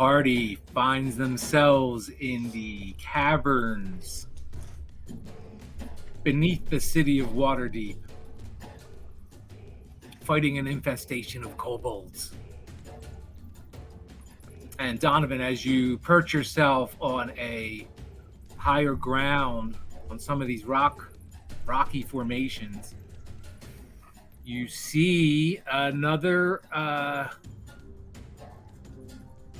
party finds themselves in the caverns beneath the city of Waterdeep, fighting an infestation of kobolds. And Donovan, as you perch yourself on a higher ground on some of these rocky formations, you see another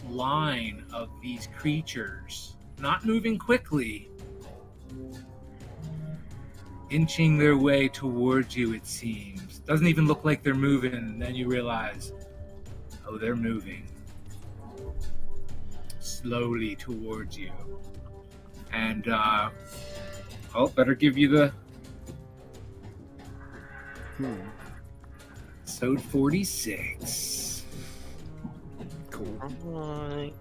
line of these creatures, not moving quickly, inching their way towards you, it seems. Doesn't even look like they're moving, and then you realize, oh, they're moving slowly towards you. And, better give you the... Episode 46. Cool.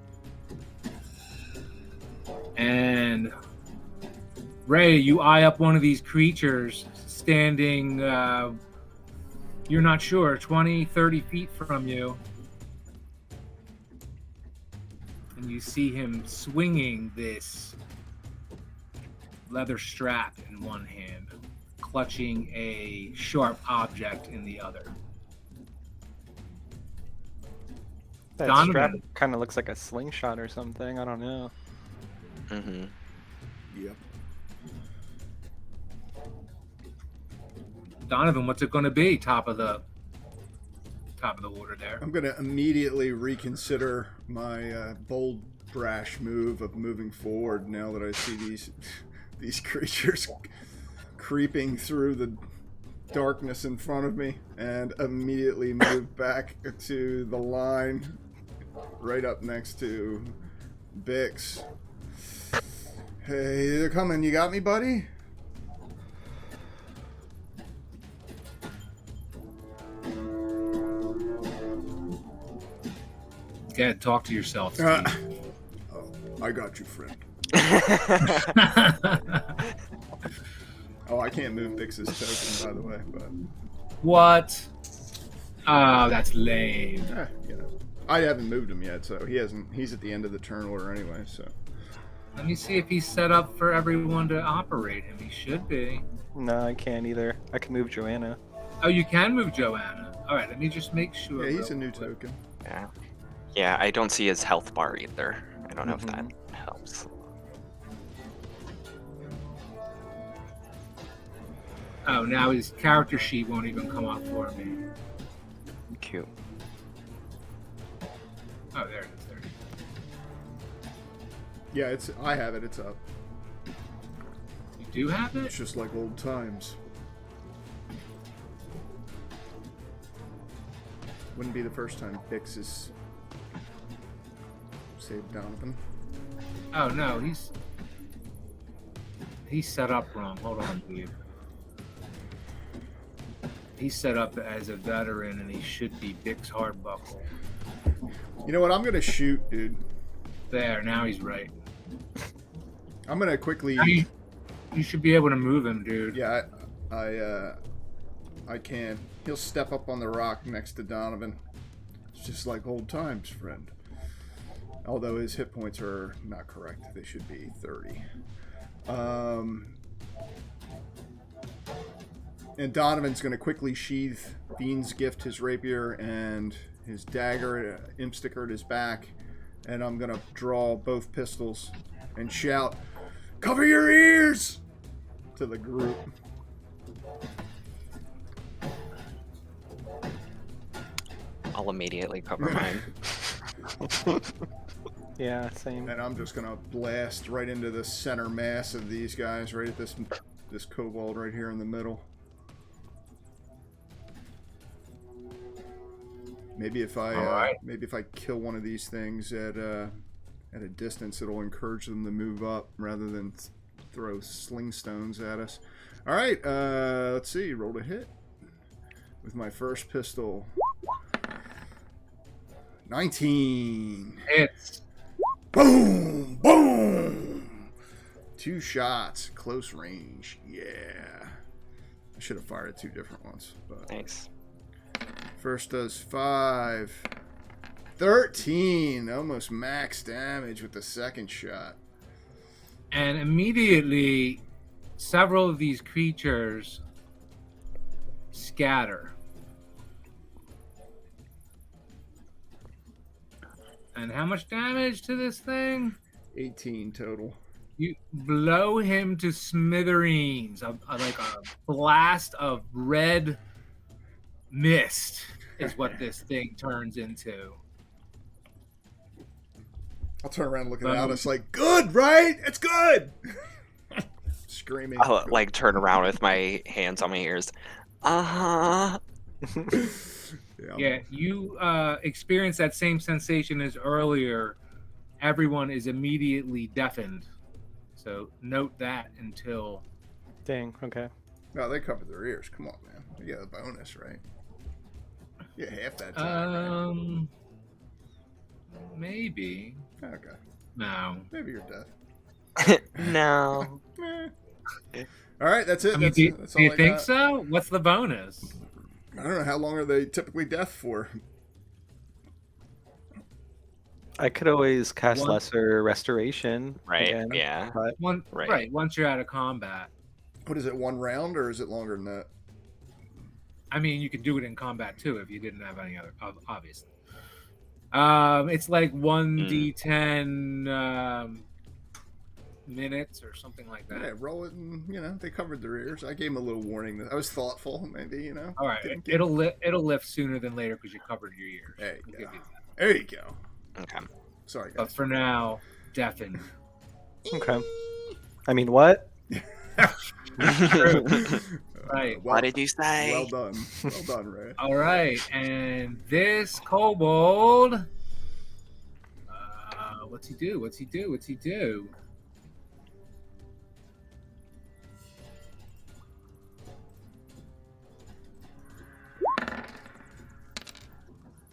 And Ray, you eye up one of these creatures standing, you're not sure, 20, 30 feet from you. And you see him swinging this leather strap in one hand, clutching a sharp object in the other. That Donovan. strap kind of looks like a slingshot or something. I don't know. Mm-hmm. Yep. Donovan, what's it going to be? Top of the order there. I'm going to immediately reconsider my bold, brash move of moving forward now that I see these creatures creeping through the darkness in front of me, and immediately move back to the line right up next to Bix. Hey, they're coming. You got me, buddy? Yeah, talk to yourself, Steve. I got you, friend. Oh, I can't move Bix's token, by the way, but... What? Oh, that's lame. You know, I haven't moved him yet, so he's at the end of the turn order anyway, so... Let me see if he's set up for everyone to operate him. He should be. No, I can't either. I can move Joanna. Oh, you can move Joanna. All right, let me just make sure. Yeah, he's a new token. Yeah, I don't see his health bar either. I don't know if that helps. Oh, now his character sheet won't even come up for me. Cute. Oh, there it is. There it is. Yeah, I have it. It's up. You do have it? It's just like old times. Wouldn't be the first time Bix is saved Donovan. Oh no, he's set up wrong. Hold on, dude. He's set up as a veteran, and he should be Bix Hardbuckle. You know what? I'm gonna shoot, dude. There, now he's right. I'm gonna quickly. Now you should be able to move him, dude. Yeah, I can. He'll step up on the rock next to Donovan. It's just like old times, friend. Although his hit points are not correct. They should be 30. And Donovan's going to quickly sheath Bean's gift, his rapier, and his dagger, imp sticker at his back. And I'm going to draw both pistols and shout, "Cover your ears!" to the group. I'll immediately cover mine. Yeah, same. And I'm just going to blast right into the center mass of these guys, right at this kobold right here in the middle. Maybe if I kill one of these things at a distance, it'll encourage them to move up rather than throw sling stones at us. All right, let's see. Rolled a hit with my first pistol. 19. Hits. Boom! Boom! 2 shots, close range. Yeah. I should have fired at 2 different ones. But Nice. first does 5. 13, almost max damage with the second shot. And immediately, several of these creatures scatter. And how much damage to this thing? 18 total. You blow him to smithereens, like a blast of red mist is what this thing turns into. I'll turn around and look at Alice like, good, right? It's good! Screaming. I'll like turn around with my hands on my ears. Uh-huh. Yeah, you experience that same sensation as earlier. Everyone is immediately deafened. So note that until... Dang, okay. No, they covered their ears. Come on, man. You got a bonus, right? Yeah, half that time. Man. Maybe. Okay. No. Maybe you're deaf. No. All right, that's it. I mean, That's do you all I think got. so? What's the bonus? I don't know. How long are they typically deaf for? I could always cast One- Lesser Restoration. Right, again, yeah. But Right. Once you're out of combat. What is it, 1 round, or is it longer than that? I mean, you could do it in combat too if you didn't have any other, obviously. It's like 1d10 minutes or something like that. Yeah, roll it, and they covered their ears. I gave them a little warning. I was thoughtful, maybe. All right, Didn't get- it'll lift sooner than later because you covered your ears. There you I'll go. give you that. There you go. Okay. Sorry, But guys. for now, deafened. Okay. I mean, what? Right. What did you say? Well done. Well done, Ray. All right, and this kobold. What's he do? What's he do? What's he do?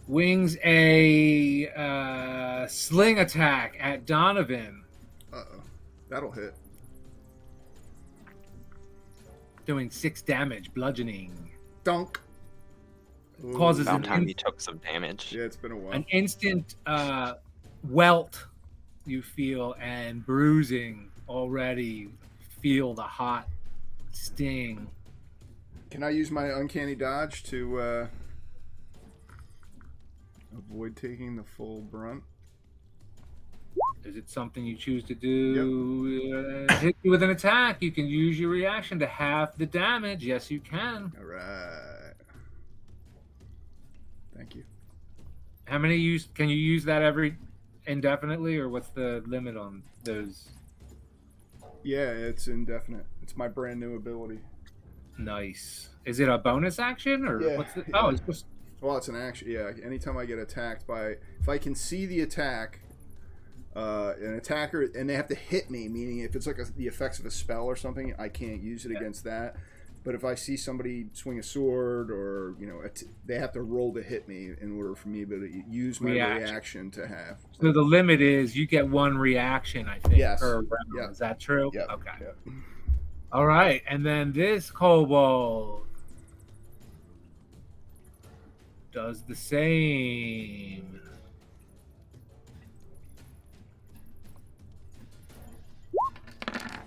Wings a sling attack at Donovan, Uh-oh. That'll hit. doing 6 damage, bludgeoning. Dunk. Ooh. Causes About an time you took some damage. Yeah, it's been a while. An instant welt you feel, and bruising already. Feel the hot sting. Can I use my uncanny dodge to avoid taking the full brunt? Is it something you choose to do? Hit you with an attack. You can use your reaction to halve the damage. Yes, you can. All right. Thank you. How many use? Can you use that every indefinitely, or what's the limit on those? Yeah, it's indefinite. It's my brand new ability. Nice. Is it a bonus action, or Yeah, what's the? yeah. Oh, it's just. Well, it's an action. Yeah, anytime I get attacked by, if I can see the attack, an attacker, and they have to hit me, meaning if it's like the effects of a spell or something, I can't use it against that. But if I see somebody swing a sword, or they have to roll to hit me in order for me to use my reaction to have. So the limit is you get 1 reaction, I think, Yes. per round. Yep. Is that true? Yep. Okay. Yep. All right, and then this kobold does the same.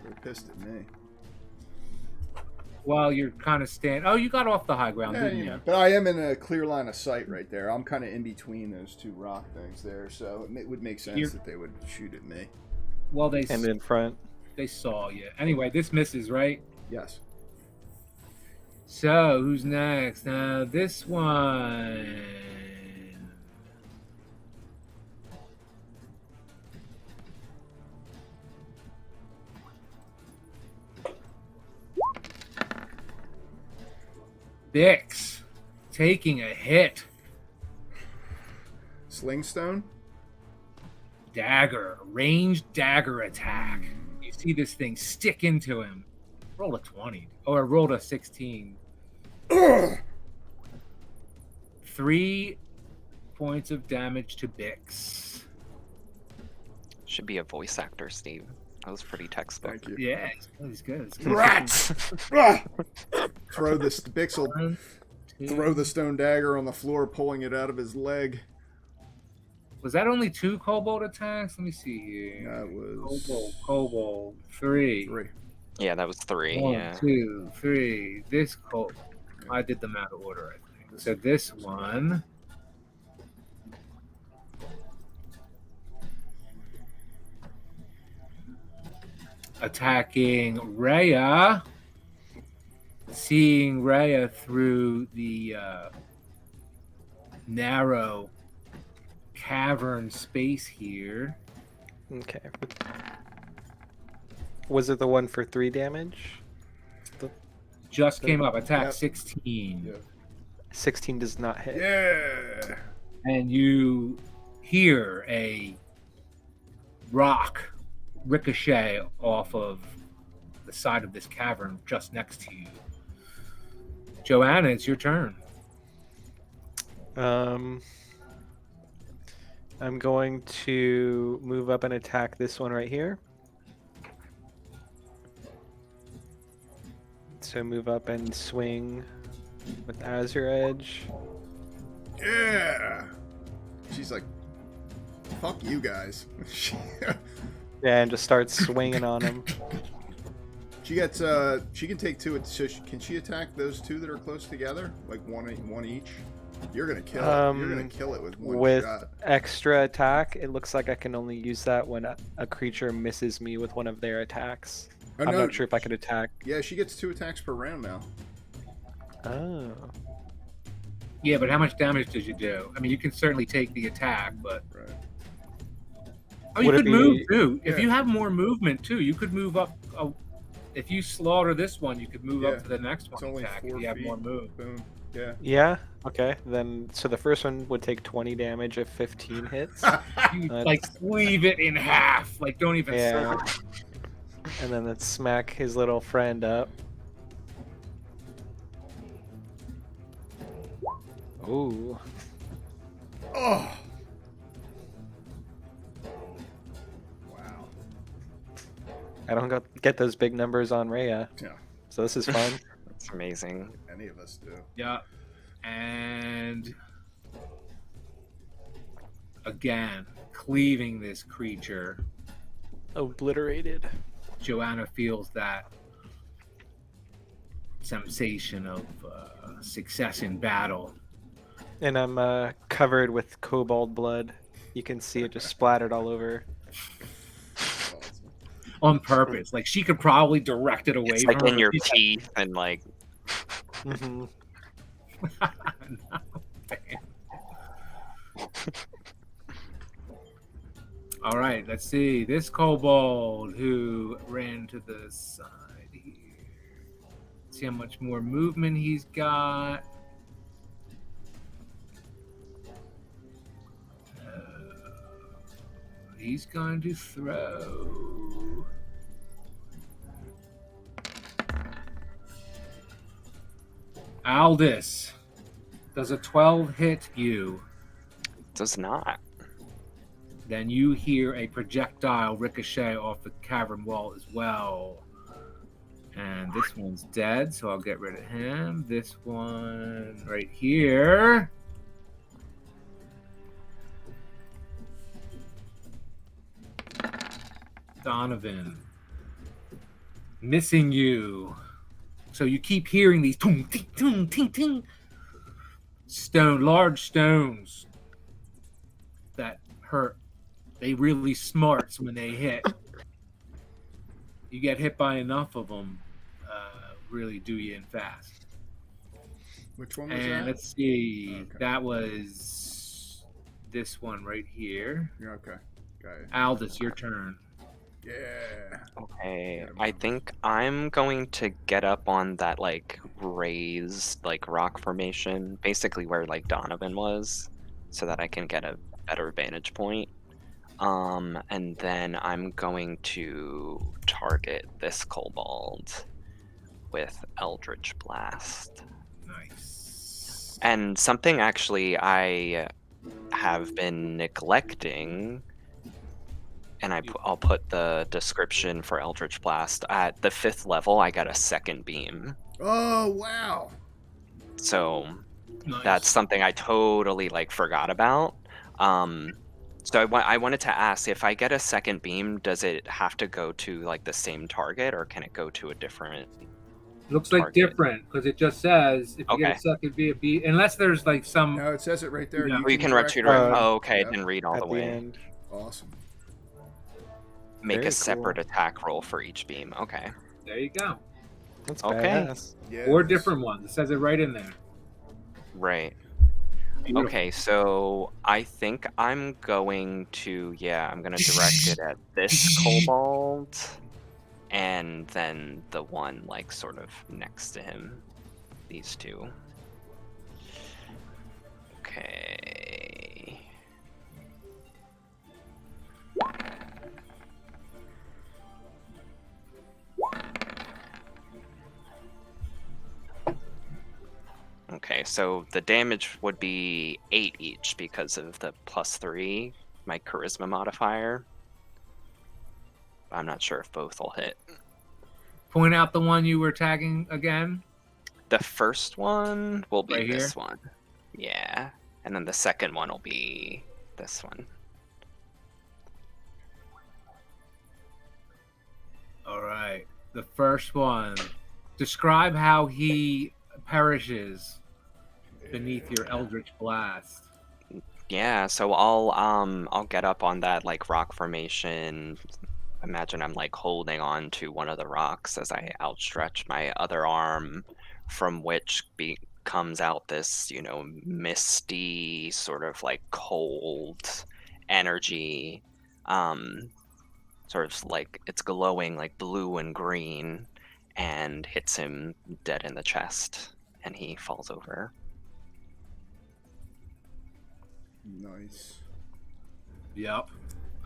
They're pissed at me. While you're kind of Oh, you got off the high ground, Yeah, didn't you? but I am in a clear line of sight right there. I'm kind of in between those 2 rock things there, so it would make sense that they would shoot at me. Well, And in front. they saw you. Anyway, this misses, right? Yes. So who's next? This one. Bix taking a hit. Slingstone? Dagger, ranged dagger attack. You see this thing stick into him. Roll a 20 or roll a 16. Ugh! 3 points of damage to Bix. Should be a voice actor, Steve. That was pretty textbook. Thank you. Yeah, he's good. He's good. Rats! Ah! Throw this. Bix will 1, 2, throw the stone dagger on the floor, pulling it out of his leg. Was that only 2 kobold attacks? Let me see here. That was Kobold, 3. 3. Yeah, that was 3. 1, Yeah. 2, 3. This kobold. I did them out of order, I think. So this one. Attacking Rhea. Seeing Rhea through the narrow cavern space here. Okay. Was it the one for 3 damage? Just came up. Attack Yep. 16. Yeah. 16 does not hit. Yeah. And you hear a rock ricochet off of the side of this cavern just next to you. Joanna, it's your turn. I'm going to move up and attack this one right here. So move up and swing with Azure Edge. Yeah. She's like, fuck you guys. Yeah, and just start swinging on him. She gets she can take 2. So can she attack those 2 that are close together, like one each? You're gonna kill it. You're gonna kill it with one With shot. extra attack, it looks like I can only use that when a creature misses me with one of their attacks. Oh, I'm no. not sure if I could attack. Yeah, she gets 2 attacks per round now. Oh. Yeah, but how much damage did you do? I mean, you can certainly take the attack, but Right. oh, you Would it could move be- too. If Yeah. you have more movement too, you could move up. If you slaughter this one, you could move Yeah. up to the next It's one only attack 4 if you have feet. more move. Boom. Yeah. Yeah, okay. Then, so the first one would take 20 damage if 15 hits. You That's- like cleave it in half. Like don't even. Yeah. circle. And then let's smack his little friend up. Ooh. Oh. Wow. I don't get those big numbers on Rhea, Yeah. so this is fun. That's amazing. Any of us do. Yeah, and again cleaving this creature. Obliterated. Joanna feels that sensation of success in battle. And I'm covered with kobold blood. You can see it just splattered all over. Awesome. On purpose. Like she could probably direct it away It's from like her. in your She's teeth and like Mhm. like, "No, damn." All right, let's see. This kobold who ran to the side here. See how much more movement he's got. He's going to throw. Aldous, does a 12 hit you? does not. Then you hear a projectile ricochet off the cavern wall as well. And this one's dead, so I'll get rid of him. This one right here. Donovan. Missing you. So you keep hearing these ting, ting, ting, ting, ting, large stones that hurt. They really smarts when they hit. You get hit by enough of them, really do you in fast. Which one was And that? let's see, Okay. that was this one right here. Yeah, okay. Got it. Aldous, your turn. Yeah. Okay, Yeah, I think I'm going to get up on that like raised like rock formation, basically where like Donovan was, so that I can get a better vantage point. And then I'm going to target this kobold with Eldritch Blast. Nice. And something actually I have been neglecting, and I'll put the description for Eldritch Blast. At the 5th level, I got a second beam. Oh, wow. So Nice. that's something I totally like forgot about. So I wanted to ask, if I get a second beam, does it have to go to like the same target, or can it go to a different Looks like target? different because it just says if you get Okay. a second via B, unless there's like some. No, it says it right there. Yeah. You Oh, you can can direct. direct. Uh, Oh, okay. I Yep. didn't read all At the the way. end. Awesome. Make Very a separate cool. attack roll for each beam. Okay. There you go. That's Okay. badass. Yeah. Or this- different ones. It says it right in there. Right. Beautiful. Okay, so I think I'm going to, I'm going to direct it at this kobold, and then the one, like, sort of next to him. These two. Okay. Okay, so the damage would be 8 each because of the +3, my charisma modifier. I'm not sure if both will hit. Point out the one you were tagging again. The first one will be Right here? this one. Yeah. And then the second one will be this one. All right. The first one. Describe how he perishes beneath your eldritch blast. Yeah, so I'll get up on that like rock formation. Imagine I'm like holding on to one of the rocks as I outstretch my other arm, from which comes out this, misty, sort of like cold energy. Sort of like it's glowing like blue and green, and hits him dead in the chest, and he falls over. Nice. Yep.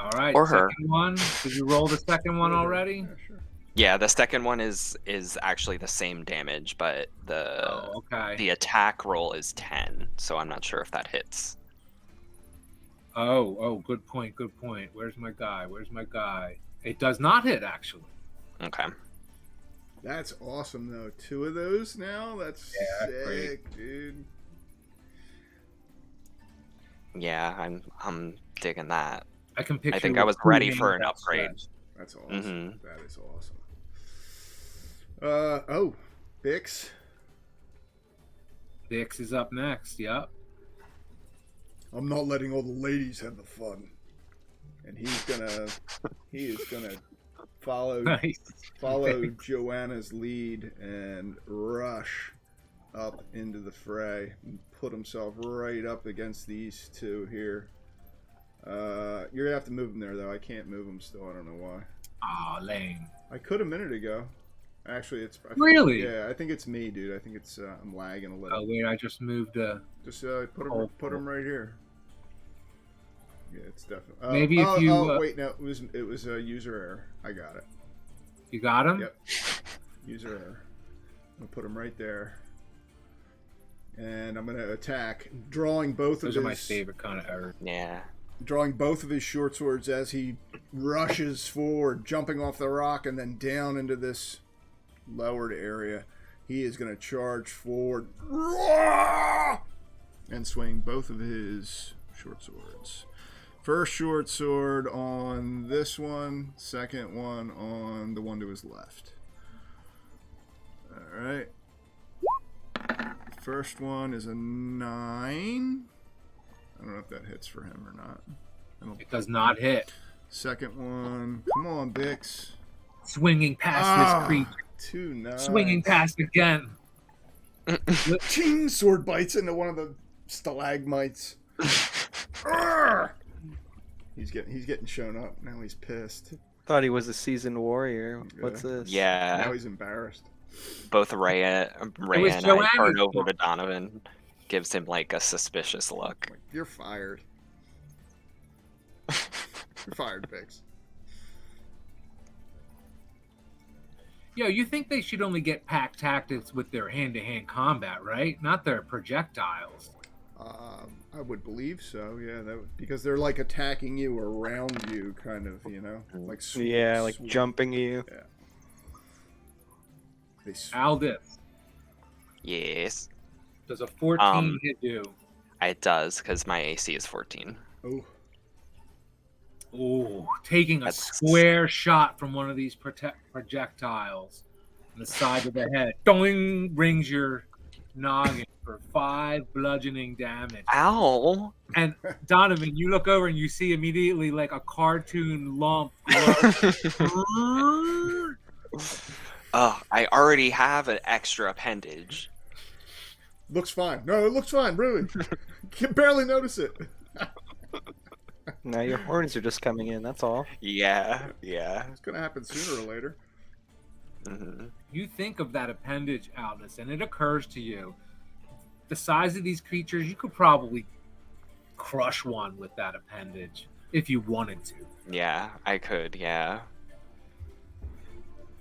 All right. Or second her. one. Did you roll the second one Or her. already? Yeah, sure. Yeah, the second one is actually the same damage, but Okay. the attack roll is 10, so I'm not sure if that hits. Oh, good point. Good point. Where's my guy? It does not hit, actually. Okay. That's awesome, though. 2 of those now? That's Yeah, sick, great. dude. Yeah, I'm digging that. I can picture. I think I was ready for an upgrade. That's awesome. Mhm. That is awesome. Oh, Bix. Bix is up next. Yep. I'm not letting all the ladies have the fun. And he is gonna follow Nice. Joanna's lead and rush up into the fray and put himself right up against these two here. You're gonna have to move him there, though. I can't move him still. I don't know why. Aw, lame. I could a minute ago. Actually, Really? Yeah, I think it's me, dude. I think it's I'm lagging a little. Oh wait, I just moved. Just put him right here. Yeah, it's definitely. Maybe if you. Wait, no, it was a user error. I got it. You got him. Yep. User error. I'm gonna put him right there, and I'm gonna attack, drawing both Those of are his. my favorite kind of errors. Yeah. Drawing both of his short swords as he rushes forward, jumping off the rock and then down into this lowered area. He is going to charge forward and swing both of his short swords. First short sword on this one, second one on the one to his left. All right. First one is a 9. I don't know if that hits for him or not. It does not hit. Second one. Come on, Bix. Swinging past this creature. 2 9. Swinging past again. Ching! Sword bites into one of the stalagmites. Arrgh! He's getting shown up. Now he's pissed. Thought he was a seasoned warrior. What's this? Yeah. Now he's embarrassed. Both Ray and I Joanna's turn over fault. to Donovan. Gives him like a suspicious look. You're fired. You're fired, Bix. Yo, you think they should only get pack tactics with their hand-to-hand combat, right? Not their projectiles. I would believe so. Yeah, because they're like attacking you around you, kind of. Like Yeah, like swoop. jumping you. Yeah. They swoop. Aldous, Yes. does a 14 hit you? It does, because my AC is 14. Oh, Ooh, taking a That's- square shot from one of these projectiles on the side of the head. Doing, rings your noggin for 5 bludgeoning damage. Ow! And Donovan, you look over and you see immediately like a cartoon lump. I already have an extra appendage. Looks fine. No, it looks fine, really. Can barely notice it. Now your horns are just coming in. That's all. Yeah. It's gonna happen sooner or later. Hmm. You think of that appendage, Aldous, and it occurs to you. The size of these creatures, you could probably crush one with that appendage if you wanted to. Yeah, I could. Yeah.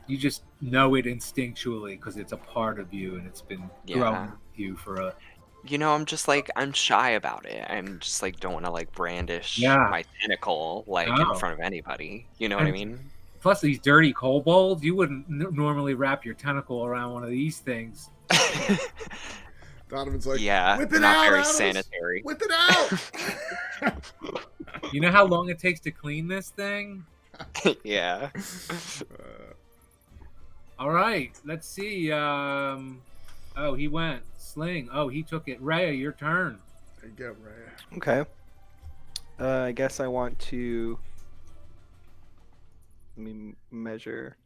You just know it instinctually because it's a part of you and it's been growing Yeah. with you for a. You know, I'm just like I'm shy about it. I'm just like don't want to like brandish Yeah. my tentacle like in No. front of anybody. You know what I And- mean? Plus, these dirty kobolds, you wouldn't normally wrap your tentacle around one of these things. Donovan's like, Yeah, whip it not out, very Alice! sanitary. Whip it out! You know how long it takes to clean this thing? Yeah. All right, let's see. Oh, he went. Sling. Oh, he took it. Rhea, your turn. There you go, Rhea. Okay. I guess I want to. Let me measure.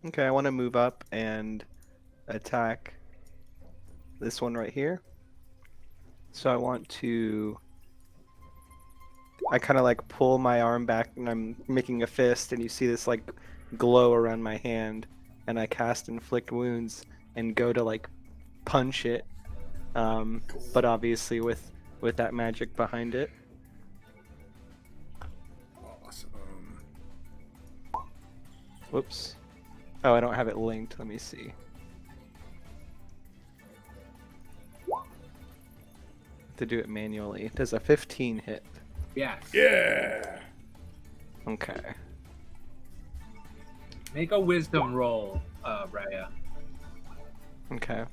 Okay, I want to move up and attack this one right here. So I want to. I kind of like pull my arm back and I'm making a fist, and you see this like glow around my hand, and I cast Inflict Wounds and go to like punch it, but obviously with that magic behind it. Awesome. Whoops. Oh, I don't have it linked. Let me see. To do it manually. Does a 15 hit? Yes. Yeah! Okay. Make a wisdom roll, Rhea. Okay.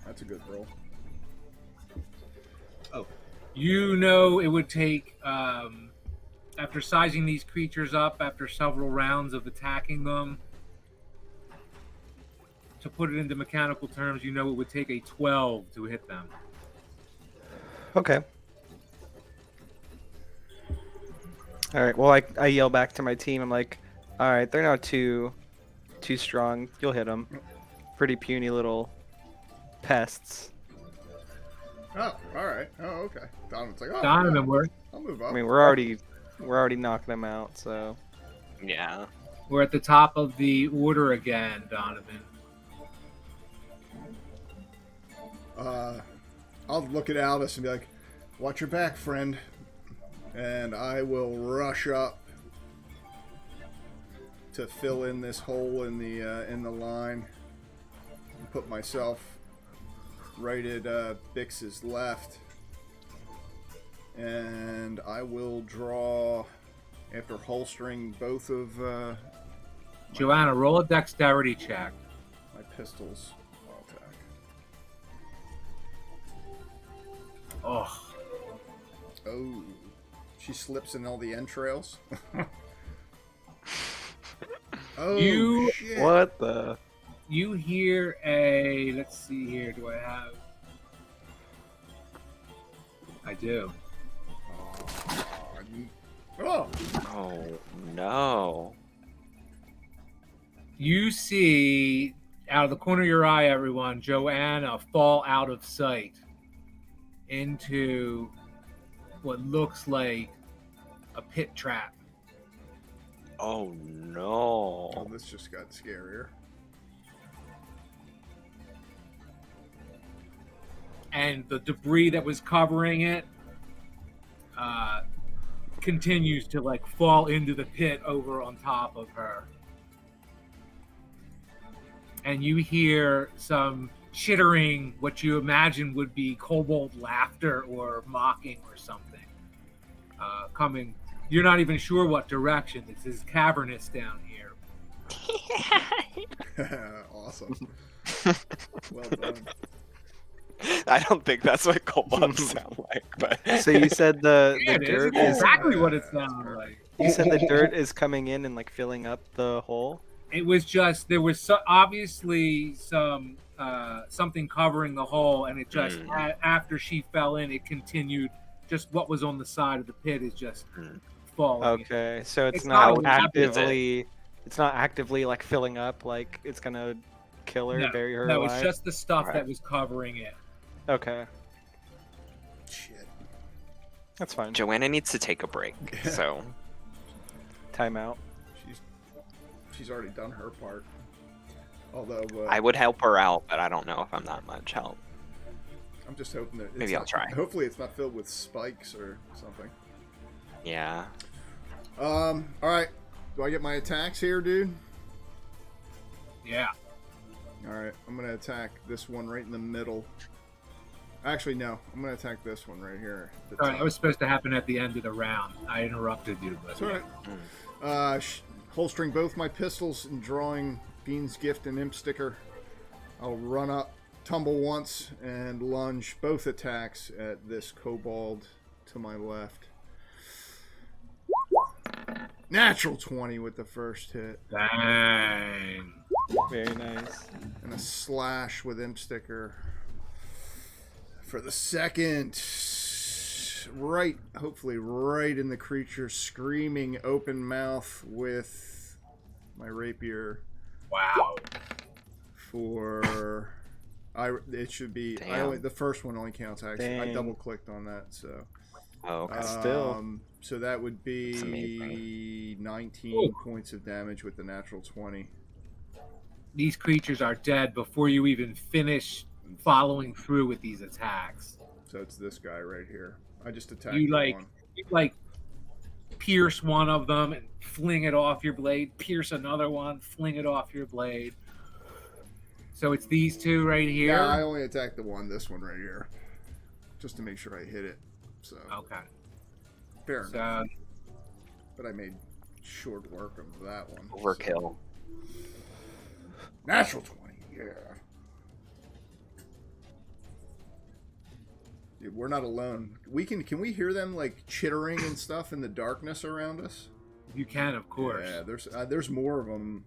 That's a good roll. You know it would take, after sizing these creatures up, after several rounds of attacking them, to put it into mechanical terms, you know it would take a 12 to hit them. Okay. All right. Well, I yell back to my team. I'm like, all right, they're not too strong. You'll hit them. Pretty puny little pests. Oh, alright. Oh, okay. Donovan's like, oh, Donovan, yeah, we're I'll move up. I mean, we're already knocking them out. So Yeah. we're at the top of the order again, Donovan. I'll look at Aldous and be like, watch your back, friend. And I will rush up to fill in this hole in the line and put myself right at Bix's left. And I will draw, after holstering both of Joanna, roll a dexterity check. my pistols. I'll attack. Oh, Oh, she slips in all the entrails. Oh, You- shit. what the? you hear a. Let's see here. Do I have? I do. Oh, Oh no. You see out of the corner of your eye, everyone, Joanna fall out of sight into what looks like a pit trap. Oh no. oh, this just got scarier. And the debris that was covering it continues to like fall into the pit over on top of her. And you hear some chittering, what you imagine would be kobold laughter or mocking or something coming. You're not even sure what direction. This is cavernous down here. Awesome. Well done. I don't think that's what kobolds sound like, but So you said the Yeah, it is. dirt It's is exactly what it That's sounded perfect. like. you said the dirt is coming in and like filling up the hole. It was just there was obviously some something covering the hole, and it just after she fell in, it continued. Just what was on the side of the pit is just falling. Okay, so it's It's not not a lab, is it? actively like filling up like it's gonna kill her, No, bury her no, it's alive. just the stuff Right. that was covering it. Okay, Shit. that's fine. Joanna needs to take a break. So Time out. She's already done her part. Although I would help her out, but I don't know if I'm that much help. I'm just hoping that Maybe I'll try. Hopefully, it's not filled with spikes or something. Yeah. All right. Do I get my attacks here, dude? Yeah. All right. I'm gonna attack this one right in the middle. Actually, no. I'm gonna attack this one right here. at the All right, top. that was supposed to happen at the end of the round. I interrupted you, but It's all right. Holstering both my pistols and drawing Bean's Gift and Imp Sticker. I'll run up, tumble once, and lunge both attacks at this kobold to my left. Natural 20 with the first hit. Dang. Very nice. And a slash with Imp Sticker. For the second, right, hopefully right in the creature's screaming open mouth with my rapier. Wow. For it should be Damn. the first one only counts actually. I Dang. double clicked on that, so Oh, okay. Still. so that would That's be 19 Ooh. points of damage with the natural 20. These creatures are dead before you even finish following through with these attacks. So it's this guy right here. I just attacked You the one. like pierce one of them and fling it off your blade, pierce another one, fling it off your blade. So it's these two right here. Yeah, I only attacked the one, this one right here, just to make sure I hit it. So Okay. fair enough. So But I made short work of that one. Overkill. Natural 20, yeah. Dude, we're not alone. Can we hear them like chittering and stuff in the darkness around us? you can, of course. Yeah, there's more of them.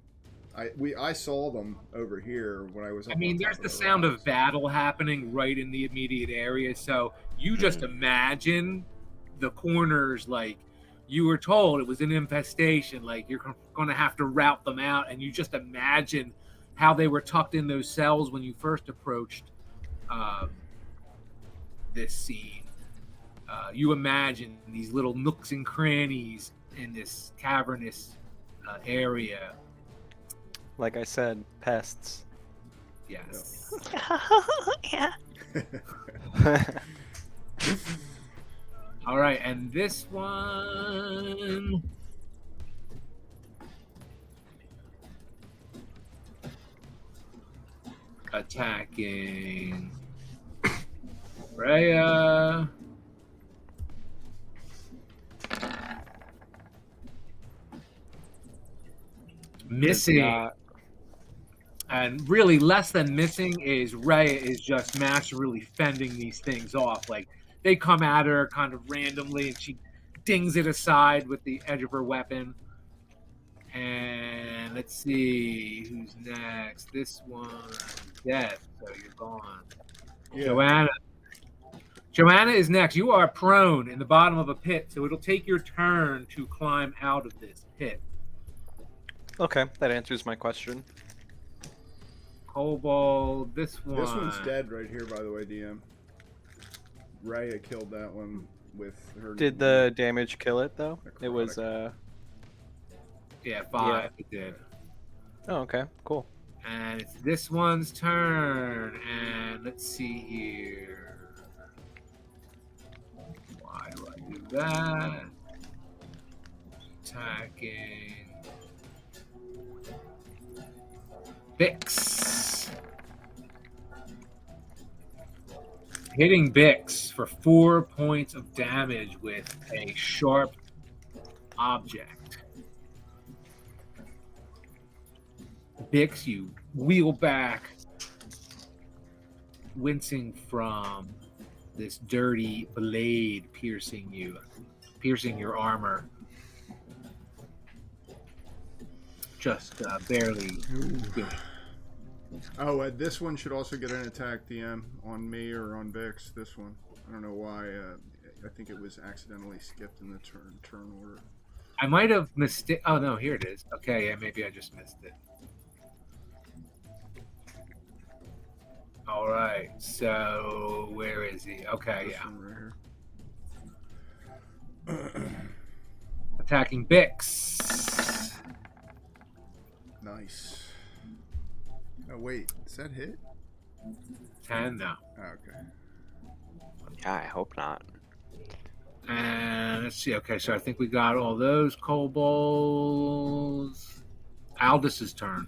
I saw them over here when I was. I up mean, on top there's of the sound rocks. of battle happening right in the immediate area. So you just imagine the corners like you were told it was an infestation. Like you're going to have to rout them out, and you just imagine how they were tucked in those cells when you first approached this scene. You imagine these little nooks and crannies in this cavernous area. Like I said, pests. Yes. Yeah. All right, and this one. Attacking Rhea. Missing. And really, less than missing is Rhea is just masterfully fending these things off. Like, they come at her kind of randomly, and she dings it aside with the edge of her weapon. And let's see who's next. This one dead, so you're gone. Yeah. Joanna is next. You are prone in the bottom of a pit, so it'll take your turn to climb out of this pit. Okay, that answers my question. Kobold, this one. This one's dead right here, by the way, DM. Raya killed that one with her. Did the damage kill it though? It was Yeah, 5. It did. Oh, okay, cool. And it's this one's turn. And let's see here. Why do I do that? Attacking. Bix. Hitting Bix for 4 points of damage with a sharp object. Bix, you wheel back, wincing from this dirty blade piercing your armor. Just barely. Oh, this one should also get an attack DM on me or on Vix. This one. I don't know why. I think it was accidentally skipped in the turn order. I might have mistake. Oh no, here it is. Okay, yeah, maybe I just missed it. All right, so where is he? Okay, This yeah, one right here. attacking Bix. Nice. Oh wait, does that hit? 10 now. Oh, okay. Yeah, I hope not. And let's see. Okay, so I think we got all those kobolds. Aldous' turn.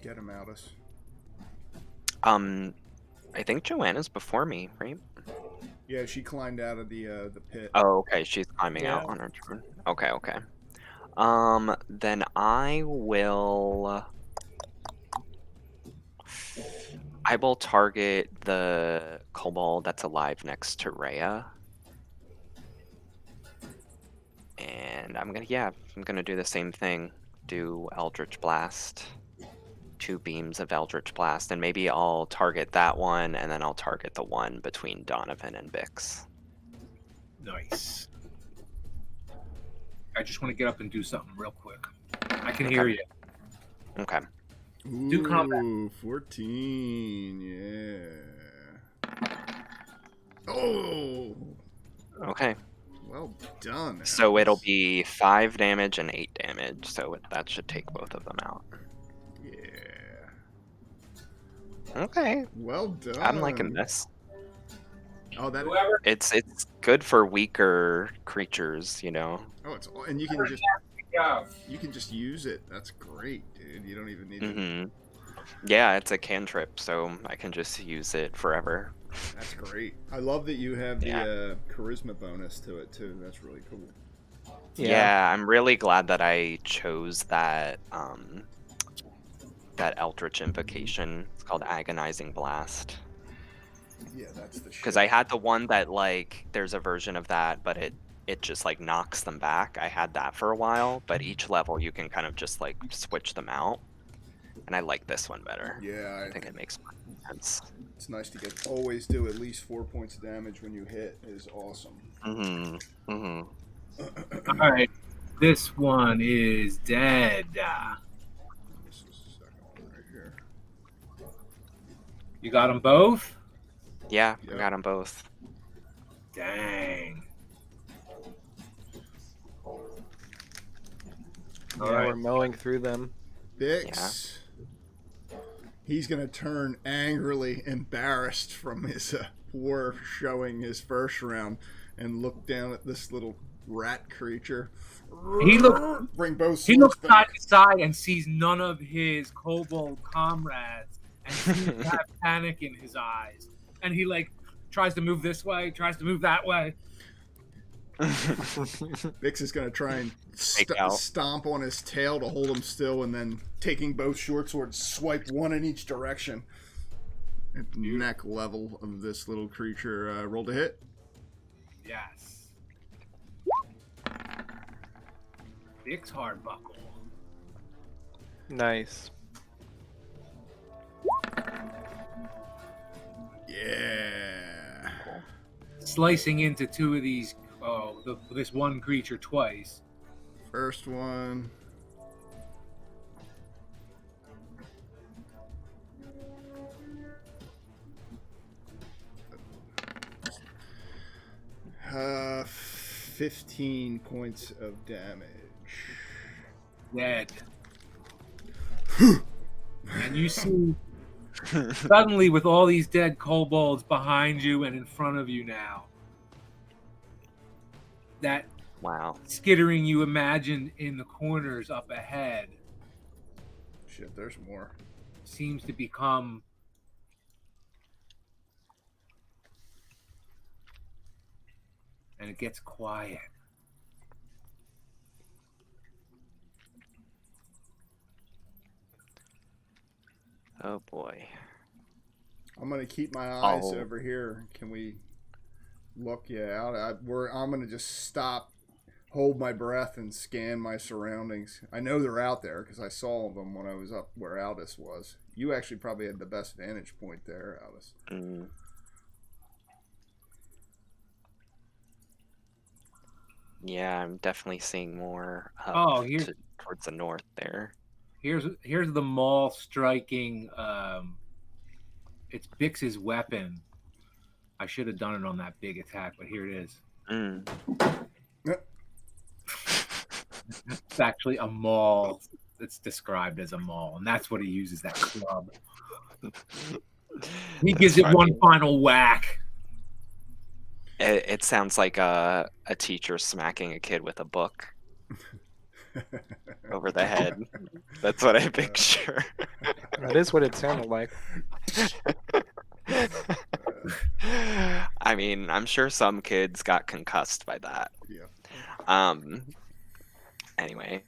Get him, Aldous. I think Joanna's before me, right? Yeah, she climbed out of the pit. Oh, okay. She's climbing Yeah. out on her turn. Okay, okay. Then I will target the kobold that's alive next to Rhea. And I'm gonna do the same thing. Do Eldritch Blast. 2 beams of Eldritch Blast, and maybe I'll target that one, and then I'll target the one between Donovan and Bix. Nice. I just want to get up and do something real quick. I can hear you. Okay. Do combat. Ooh, 14. Yeah. Oh, Okay. well done. So it'll Aldous. be 5 damage and 8 damage, so that should take both of them out. Yeah. Okay. Well done. I'm liking this. Oh, that. Whoever. It's good for weaker creatures, you know. Oh, it's and you can just Yeah. use it. That's great, dude. You don't even need it. Mm-hmm. Yeah, it's a cantrip, so I can just use it forever. That's great. I love that you have the Yeah. charisma bonus to it too. That's really cool. Yeah, I'm really glad that I chose that that Eldritch invocation. It's called Agonizing Blast. Yeah, that's the shit. Because I had the one that like there's a version of that, but it just like knocks them back. I had that for a while, but each level you can kind of just like switch them out. And I like this one better. Yeah, I think it makes more sense. it's nice to always do at least 4 points of damage when you hit. Is awesome. Mm-hmm. Mm-hmm. All right. This one is dead. This is the second one right here. You got them both? Yeah, Yep. I got them both. Dang. Yeah, All right. we're mowing through them. Bix. He's gonna turn angrily embarrassed from his war showing his first round and look down at this little rat creature. He looks He side to side and sees none of his kobold comrades and seems to have panic in his eyes. And he like tries to move this way, tries to move that way. Vix is going to try and out. stomp on his tail to hold him still, and then taking both short swords, swipe one in each direction. At neck level of this little creature. Roll to hit. Yes. Vix Hardbuckle. Nice. Yeah. Slicing into two of these, this one creature twice. First one. Uh, 15 points of damage. Dead. And you see suddenly with all these dead kobolds behind you and in front of you now, that Wow. skittering you imagined in the corners up ahead Shit, there's more. seems to become and it gets quiet. Oh boy. I'm gonna keep my eyes Oh. over here. Can we look you out? I'm gonna just stop, hold my breath, and scan my surroundings. I know they're out there because I saw them when I was up where Aldous was. You actually probably had the best vantage point there, Aldous. Mm. Yeah, I'm definitely seeing more up Oh, here's towards the north there. here's the mall striking. It's Bix's weapon. I should have done it on that big attack, but here it is. Mm. It's actually a maul. It's described as a maul, and that's what he uses, that club. He gives it one final whack. It sounds like a teacher smacking a kid with a book over the head. That's what I picture. That is what it sounded like. I mean, I'm sure some kids got concussed by that. Yeah. Anyway,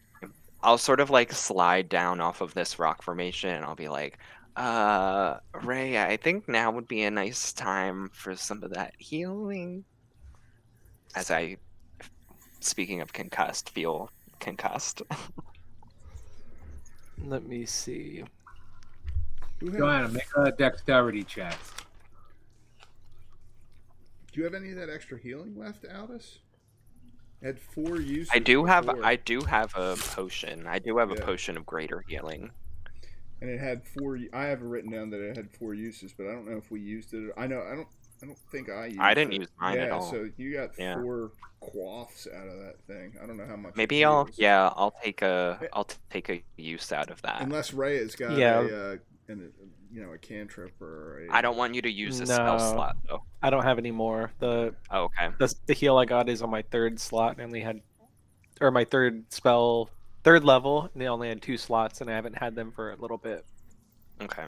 I'll sort of like slide down off of this rock formation and I'll be like, Ray, I think now would be a nice time for some of that healing. As I, speaking of concussed, feel concussed. Let me see. Joanna, make a dexterity check. Do you have any of that extra healing left, Aldous? Had 4 uses. I do have before, a potion. I do have a potion of greater healing. and it had 4. I have it written down that it had 4 uses, but I don't know if we used it. I don't think I used it. I didn't use mine at all. So you got Yeah. 4 quaffs out of that thing. I don't know how much. Maybe it I'll heals. take a use out of that. Unless Ray has got a cantrip or a. I don't want you to use a spell slot though. I don't have any more. Oh, okay. The heal I got is on my 3rd slot. I only had, or my 3rd spell, 3rd level, and they only had 2 slots, and I haven't had them for a little bit. Okay.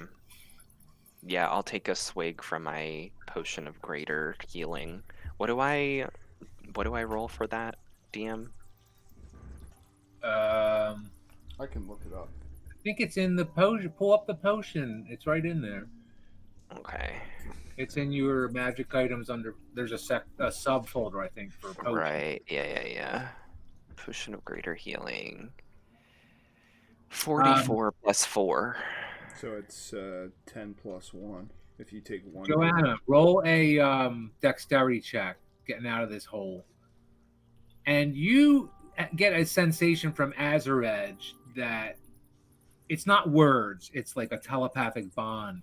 Yeah, I'll take a swig from my potion of greater healing. What do I roll for that, DM? I I can look it up. think it's in the potion. Pull up the potion. It's right in there. Okay. It's in your magic items under. There's a subfolder, I think, for potion. Right. Yeah. Potion of greater healing. 44 plus 4. So it's 10 plus 1. If you take 1. Joanna, roll a dexterity check, getting out of this hole, and you get a sensation from Azarej that it's not words; it's like a telepathic bond.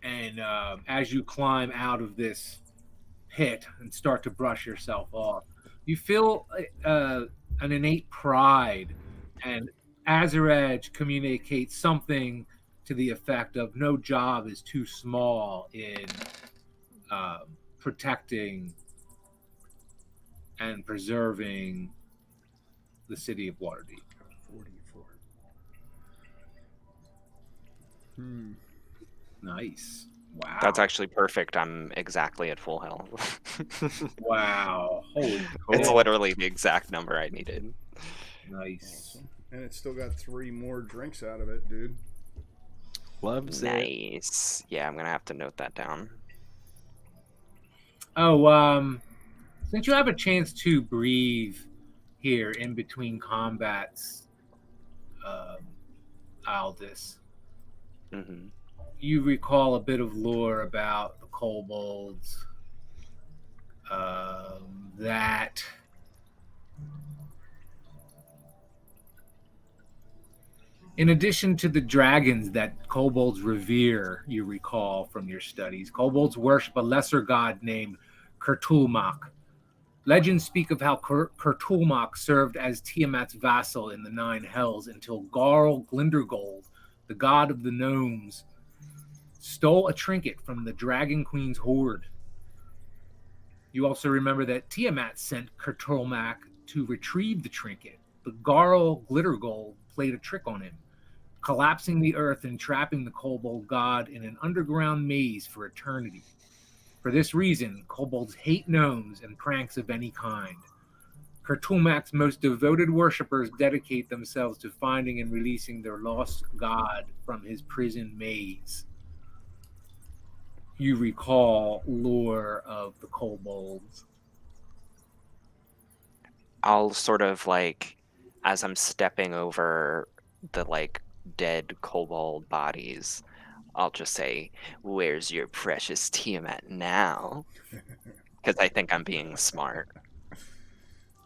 And as you climb out of this pit and start to brush yourself off, you feel an innate pride, and Azarej communicates something to the effect of no job is too small in protecting and preserving the city of Waterdeep. 44. Nice. Wow. That's actually perfect. I'm exactly at full health. Wow. Holy It's cow. literally the exact number I needed. Nice. Awesome. And it's still got 3 more drinks out of it, dude. Loves it. Nice. Yeah, I'm gonna have to note that down. Oh, since you have a chance to breathe here in between combats, Aldous, Hmm. you recall a bit of lore about the kobolds that in addition to the dragons that kobolds revere, you recall from your studies, kobolds worship a lesser god named Kurtulmak. Legends speak of how Kurtulmak served as Tiamat's vassal in the Nine Hells until Garl Glindergold, the god of the gnomes, stole a trinket from the Dragon Queen's hoard. You also remember that Tiamat sent Kurtulmak to retrieve the trinket, but Garl Glittergold played a trick on him, collapsing the earth and trapping the kobold god in an underground maze for eternity. For this reason, kobolds hate gnomes and pranks of any kind. Kurtulmak's most devoted worshippers dedicate themselves to finding and releasing their lost god from his prison maze. You recall lore of the kobolds. I'll sort of like, as I'm stepping over the like dead kobold bodies, I'll just say, "Where's your precious Tiamat now?" Because I think I'm being smart.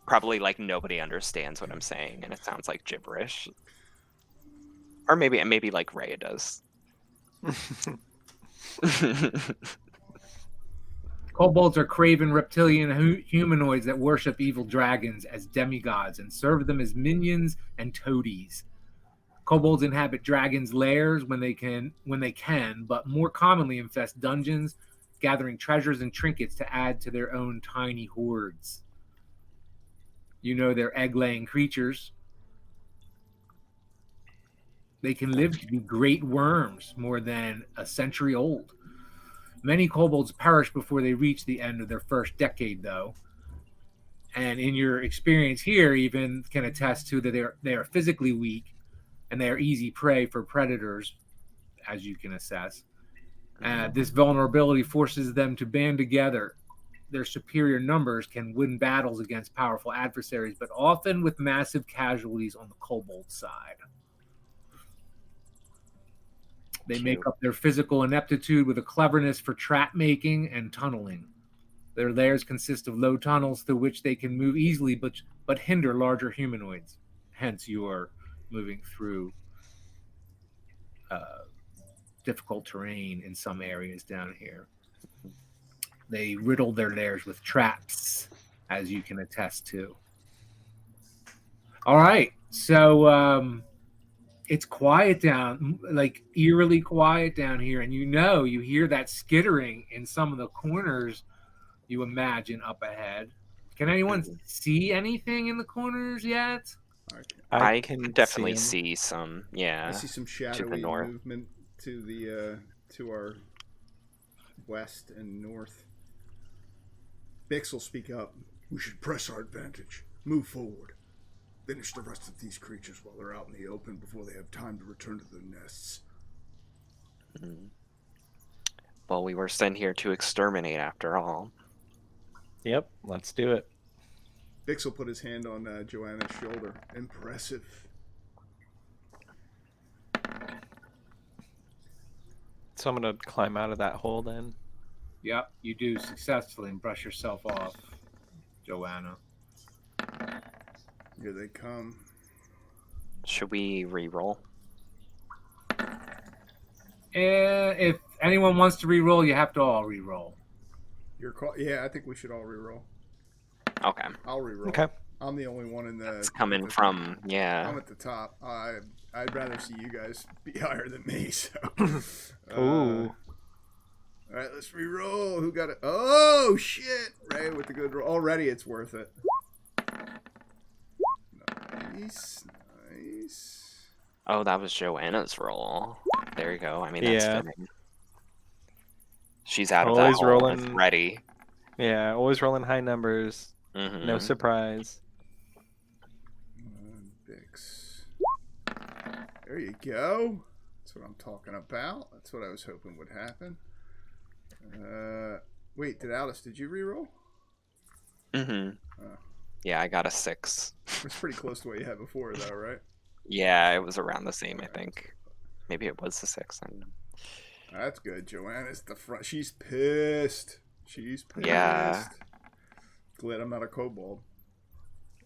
Probably like nobody understands what I'm saying, and it sounds like gibberish. Or maybe like Rhea does. Kobolds are craven reptilian humanoids that worship evil dragons as demigods and serve them as minions and toadies. Kobolds inhabit dragons' lairs when they can, but more commonly infest dungeons, gathering treasures and trinkets to add to their own tiny hordes. You know they're egg-laying creatures. They can live to be great worms, more than a century old. Many kobolds perish before they reach the end of their first decade, though. And in your experience here, even can attest to that they are physically weak and they are easy prey for predators, as you can assess. This vulnerability forces them to band together. Their superior numbers can win battles against powerful adversaries, but often with massive casualties on the kobold side. They make up their physical ineptitude with a cleverness for trap making and tunneling. Their lairs consist of low tunnels through which they can move easily but hinder larger humanoids. Hence your moving through difficult terrain in some areas down here. They riddle their lairs with traps, as you can attest to. All right, so it's quiet down, like eerily quiet down here, and you hear that skittering in some of the corners. You imagine up ahead. Can anyone see anything in the corners yet? I can definitely see see some. Yeah, I see some shadowy north. movement to the to our west and north. Bix will speak up. We should press our advantage. Move forward. Finish the rest of these creatures while they're out in the open before they have time to return to their nests. Well, we were sent here to exterminate after all. Yep, let's do it. Bix will put his hand on Joanna's shoulder. Impressive. So I'm gonna climb out of that hole then. Yep, you do successfully and brush yourself off, Joanna. Here they come. Should we re-roll? If anyone wants to re-roll, you have to all re-roll. Yeah, I think we should all re-roll. Okay. I'll re-roll. Okay. I'm the only one in the... It's coming from, yeah. I'm at the top. I'd rather see you guys be higher than me, so... Ooh. All right, let's re-roll. Who got it? Oh, shit! Ray with the good roll. Already it's worth it. Nice. Oh, that was Joanna's roll. There you go. I mean, that's fitting. She's out of that Always hole rolling. ready. Yeah, always rolling high numbers. Mm-hmm. No surprise. Bix. There you go. That's what I'm talking about. That's what I was hoping would happen. Wait, did you re-roll? Mm-hmm. Yeah, I got a 6. It's pretty close to what you had before, though, right? Yeah, it was around the same, I think. Maybe it was the 6. I don't know. That's good. Joanna's the front. She's pissed. Yeah. Glad I'm not a kobold.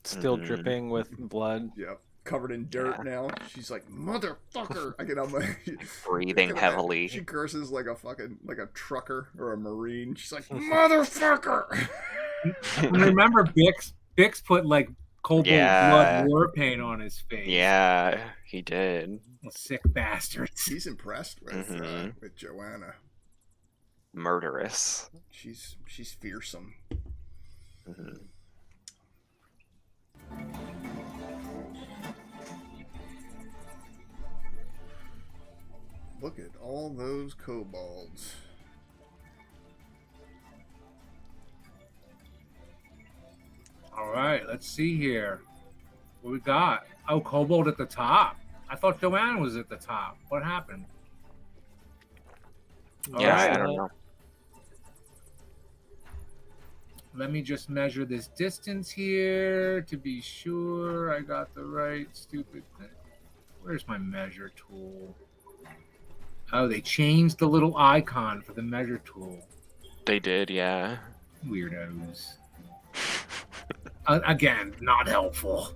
Still dripping with blood. Yep. Covered in dirt now. She's like, motherfucker. I get on my breathing heavily. She curses like a trucker or a marine. She's like, motherfucker. Remember, Bix put like kobold blood war paint on his face. Yeah, he did. Sick bastards. He's impressed with Joanna. Murderous. She's fearsome. Mm-hmm. Look at all those kobolds. All right, let's see here. What we got? Oh, Kobold at the top. I thought Joanna was at the top. What happened? All Yeah, right. I don't know. Let me just measure this distance here to be sure I got the right stupid thing. Where's my measure tool? Oh, they changed the little icon for the measure tool. They did, yeah. Weirdos. Again, not helpful.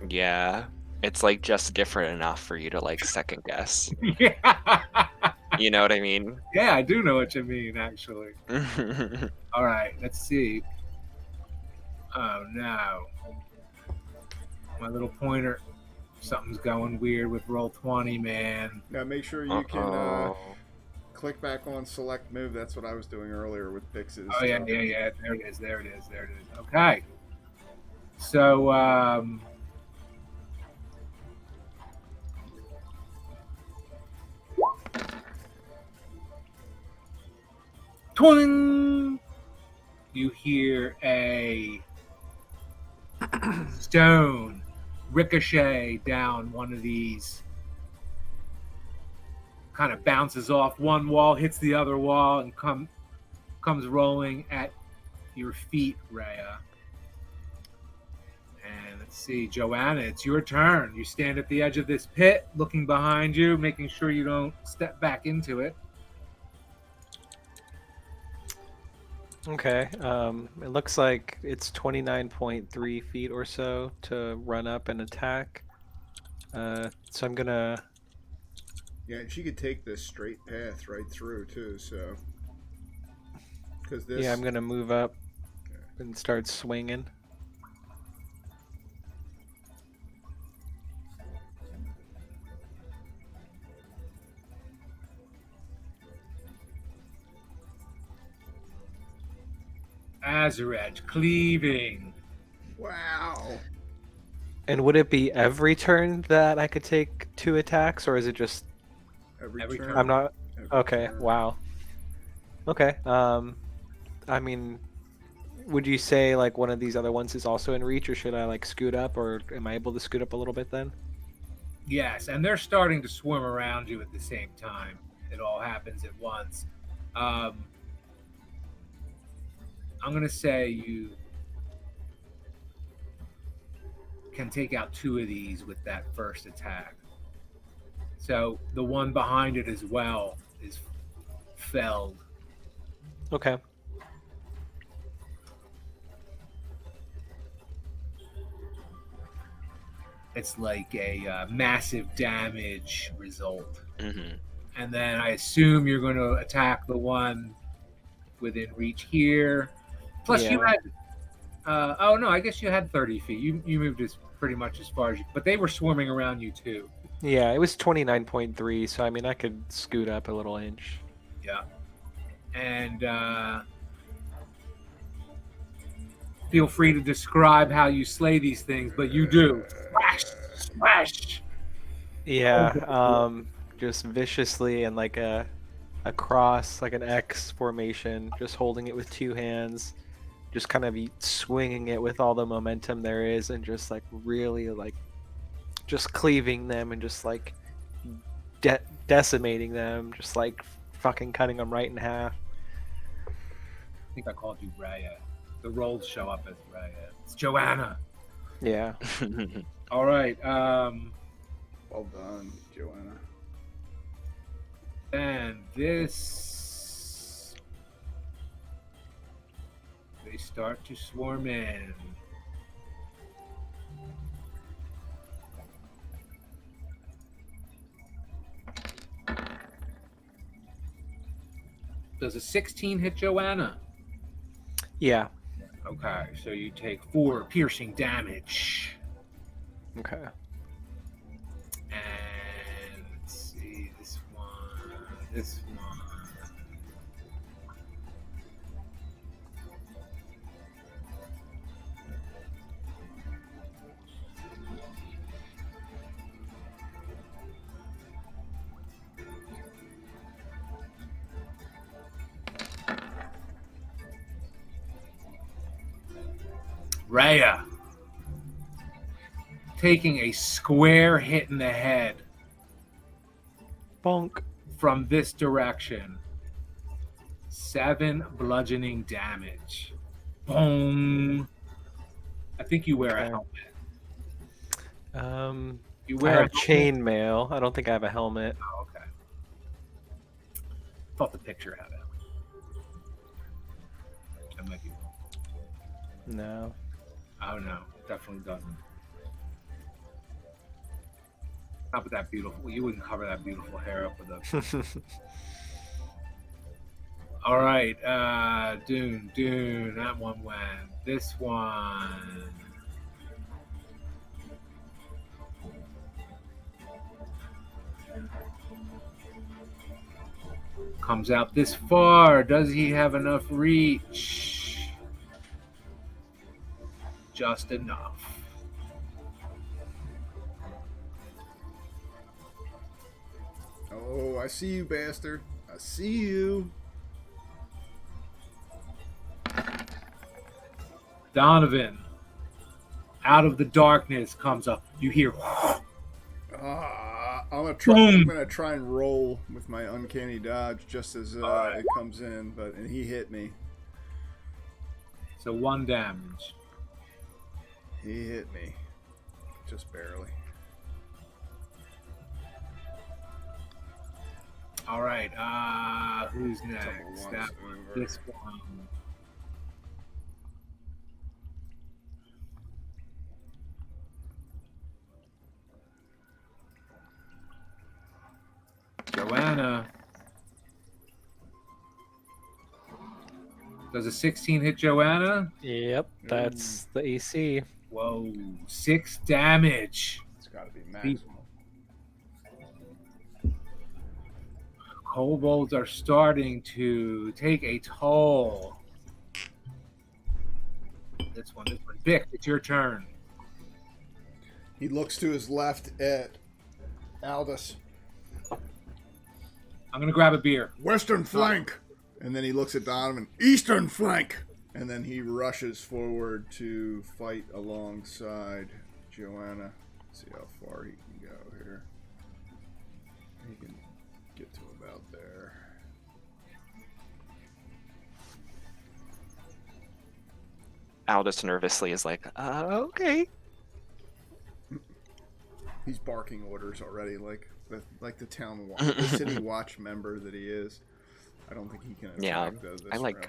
Yeah. It's like just different enough for you to like second guess. Yeah. You know what I mean? Yeah, I do know what you mean, actually. Yeah, All right, let's see. Oh, no. My little pointer. Something's going weird with Roll20, man. Now make sure you can click back on select move. That's what I was doing earlier with Pix's. Oh, yeah. There it is. Okay. So, twing! You hear a stone ricochet down one of these. Kind of bounces off one wall, hits the other wall, and comes rolling at your feet, Rhea. And let's see, Joanna, it's your turn. You stand at the edge of this pit, looking behind you, making sure you don't step back into it. Okay. It looks like it's 29.3 feet or so to run up and attack. So I'm gonna. Yeah, and she could take this straight path right through too. So, because this. Yeah, I'm gonna move up and start swinging. Azaret cleaving. Wow. And would it be every turn that I could take 2 attacks, or is it just? Every turn. turn. I'm not. Every Okay. turn. Wow. Okay. I mean, would you say like one of these other ones is also in reach, or should I like scoot up, or am I able to scoot up a little bit then? Yes, and they're starting to swim around you at the same time. It all happens at once. I'm going to say you can take out 2 of these with that first attack. So the one behind it as well is felled. Okay. It's like a massive damage result. Mm-hmm. And then I assume you're going to attack the one within reach here. Plus, you Yeah. had. Oh no, I guess you had 30 feet. You moved as pretty much as far as you. But they were swarming around you too. Yeah, it was 29.3, so I mean I could scoot up a little inch. Yeah. And feel free to describe how you slay these things, but you do. Smash, smash. Yeah, just viciously and like a cross, like an X formation, just holding it with 2 hands, just kind of swinging it with all the momentum there is, and just like really like just cleaving them and just like decimating them, just like fucking cutting them right in half. I think I called you Raya. The rolls show up as Raya. It's Joanna. Yeah. All right. Well done, Joanna. And this, they start to swarm in. Does a 16 hit Joanna? Yeah. Okay, so you take 4 piercing damage. Okay. And let's see, this one. Rhea, taking a square hit in the head Bonk. from this direction. 7 bludgeoning damage. Boom. I think you wear a Okay. helmet. You I wear have a helmet? chainmail. I don't think I have a helmet. Oh, okay. Thought the picture had it. That might be. No. Oh no, definitely doesn't. Not with that beautiful. You wouldn't cover that beautiful hair up with a. All right, Dune. That one went. This one. Comes out this far. Does he have enough reach? Just enough. Oh, I see you, bastard. I see you. Donovan, out of the darkness comes up. You hear. I'm Boom. gonna try and roll with my uncanny dodge just as Alright. it comes in, and he hit me. So 1 damage. He hit me, just barely. All right. Who's next? once That one. over. This one. Joanna. Does a 16 hit Joanna? Yep, that's the AC. Whoa. 6 damage. It's got to be maximal. Kobolds are starting to take a toll. This one. Vic, it's your turn. He looks to his left at Aldous. I'm going to grab a beer. Western flank! And then he looks at Donovan. Eastern flank! And then he rushes forward to fight alongside Joanna. See how far he can go here. He can get to about there. Aldous nervously is like, okay. He's barking orders already, like the town watch, the city watch member that he is. I don't think he can attack Yeah, though. This I like- round.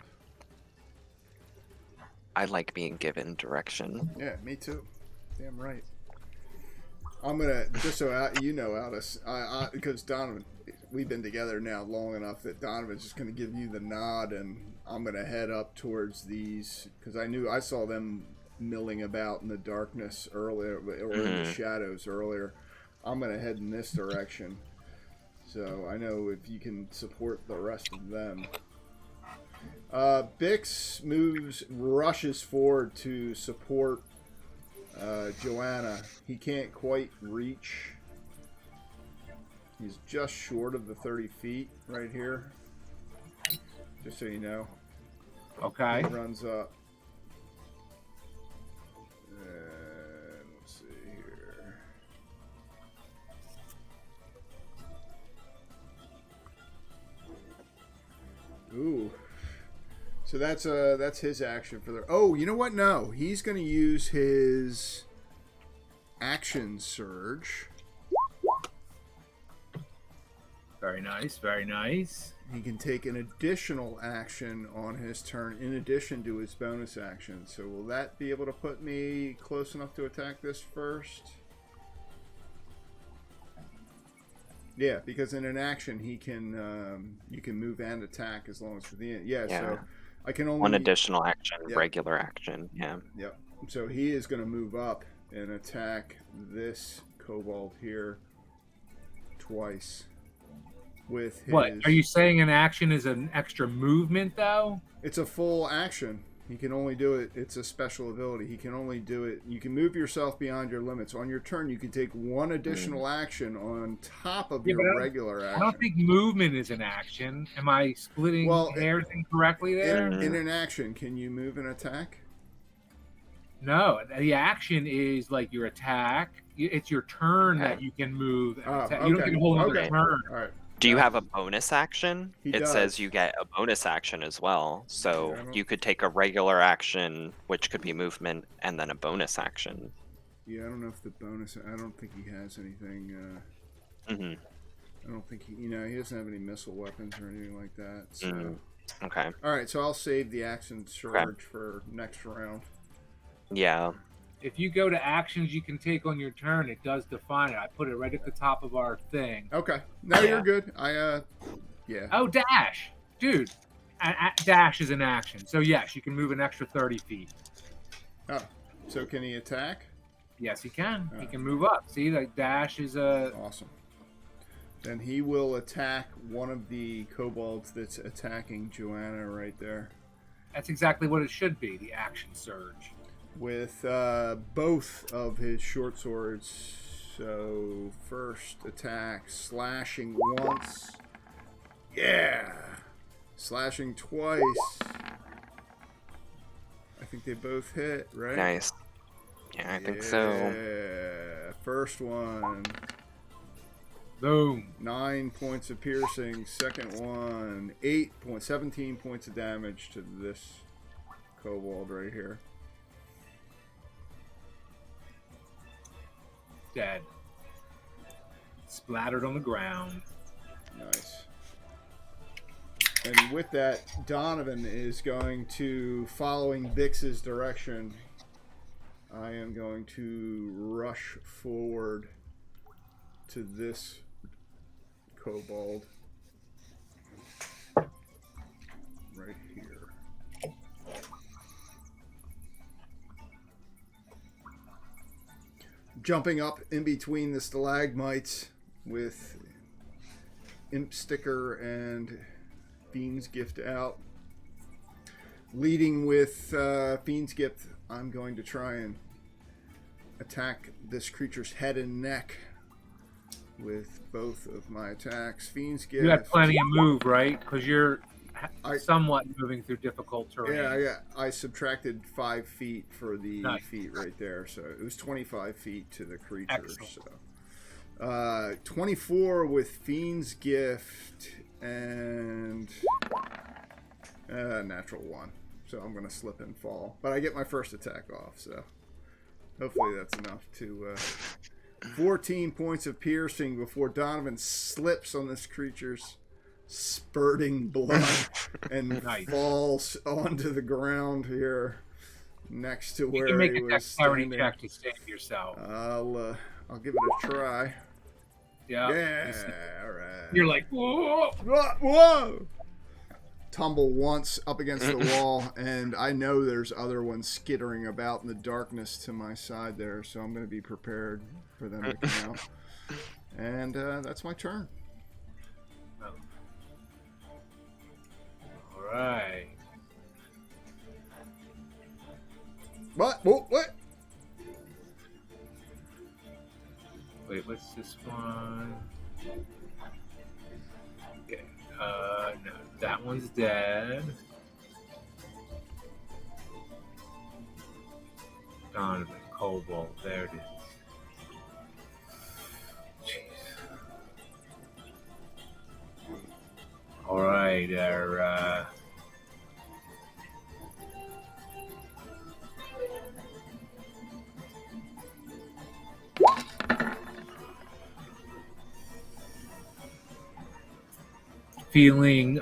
I like being given direction. Yeah, me too. Damn right. I'm gonna just so you know, Aldous, because Donovan, we've been together now long enough that Donovan's just gonna give you the nod, and I'm gonna head up towards these because I saw them milling about in the darkness earlier or in the shadows earlier. I'm gonna head in this direction, so I know if you can support the rest of them. Bix rushes forward to support Joanna. He can't quite reach. He's just short of the 30 feet right here. Just so you know. Okay. He runs up. And let's see here. Ooh. So that's his action for the. Oh, you know what? No, he's going to use his action surge. Very nice. Very nice. He can take an additional action on his turn in addition to his bonus action. So will that be able to put me close enough to attack this first? Yeah, because in an action he can you can move and attack as long as for the end. Yeah, Yeah. so I can only One additional action, Yeah. regular action. Yeah. Yep. So he is going to move up and attack this kobold here twice with his. What? Are you saying an action is an extra movement, though? It's a full action. He can only do it. It's a special ability. He can only do it. You can move yourself beyond your limits. On your turn, you can take one additional action on top of Yeah, but I your don't- regular I action. don't think movement is an action. Am I splitting Well, hairs incorrectly there? In an action, can you move and attack? No, the action is like your attack. It's your turn Okay. that you can move. And Oh, attack. You don't okay. get a whole other Okay. turn. All right. Do you Got have it. a bonus action? He It does. says you get a bonus action as well. So Yeah, I don't- you could take a regular action, which could be movement, and then a bonus action. Yeah, I don't know if the bonus. I don't think he has anything. Hmm. I don't think he. He doesn't have any missile weapons or anything like that. So. Mm. Okay. All right, so I'll save the action surge for next round. Yeah. If you go to actions you can take on your turn, it does define it. I put it right at the top of our thing. Okay. No, Yeah. you're good. Yeah. Oh, dash, dude. Dash is an action, so yes, you can move an extra 30 feet. Oh, so can he attack? Yes, he can. He Oh. can move up. See, like dash is a. Awesome. Then he will attack one of the kobolds that's attacking Joanna right there That's exactly what it should be. The action surge. with both of his short swords. So first attack, slashing once. Yeah, slashing twice. I think they both hit, right? Nice. Yeah, I think so. Yeah. First one, Boom. 9 points of piercing. Second one, 17 points of damage to this kobold right here. Dead. Splattered on the ground. Nice. And with that, Donovan is going to, following Bix's direction, I am going to rush forward to this kobold. Right here. Jumping up in between the stalagmites with Imp Sticker and Fiend's Gift out. Leading with Fiend's Gift, I'm going to try and attack this creature's head and neck with both of my attacks. Fiend's Gift. You got plenty of move, right? Because you're I- somewhat moving through difficult terrain. Yeah, I subtracted 5 feet for the Nice. feet right there, so it was 25 feet to the creature. Excellent. So, 24 with Fiend's Gift and natural 1. So I'm gonna slip and fall, but I get my first attack off. So hopefully that's enough to 14 points of piercing before Donovan slips on this creature's spurting blood and Nice. falls onto the ground here next to You where can make he a was dexterity standing. check to save yourself. I'll give it a try. Yeah. Yeah, all right. You're like, whoa. Whoa! Tumble once up against the wall, and I know there's other ones skittering about in the darkness to my side there, so I'm going to be prepared for them to come out. And that's my turn. All right. What? What? Wait, what's this one? Okay. No, that one's dead. Donovan, Cobalt, there it is. Jeez. All right, feeling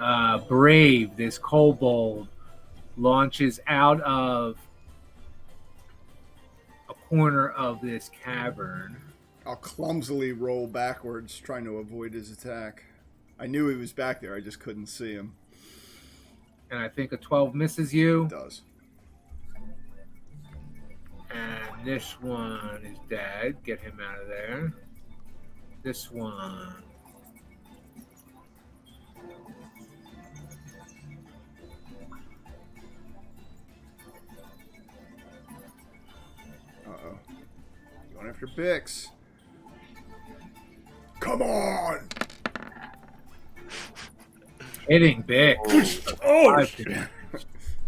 brave, this kobold launches out of a corner of this cavern. I'll clumsily roll backwards, trying to avoid his attack. I knew he was back there, I just couldn't see him. And I think a 12 misses you. It does. And this one is dead. Get him out of there. This one. Uh-oh. Going after Bix. Come on! Hitting big. Oh, Five. shit.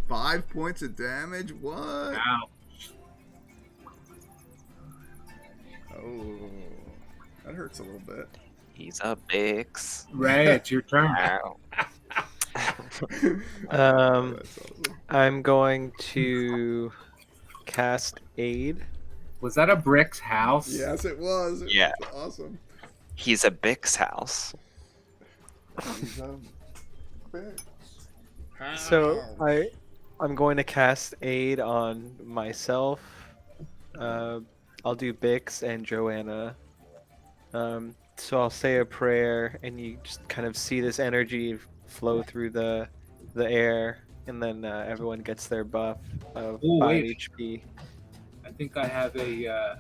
5 points of damage? What? Wow. Oh, that hurts a little bit. He's a Bix. Ray, it's your turn. Wow. That's awesome. I'm going to cast Aid. Was that a Brick's house? Yes, it was. It Yeah. was awesome. He's a Bix house. He's a Bix. So How? I'm going to cast Aid on myself. I'll do Bix and Joanna. So I'll say a prayer, and you just kind of see this energy flow through the air, and then everyone gets their buff of Ooh, 5 wait. HP. I think I have a.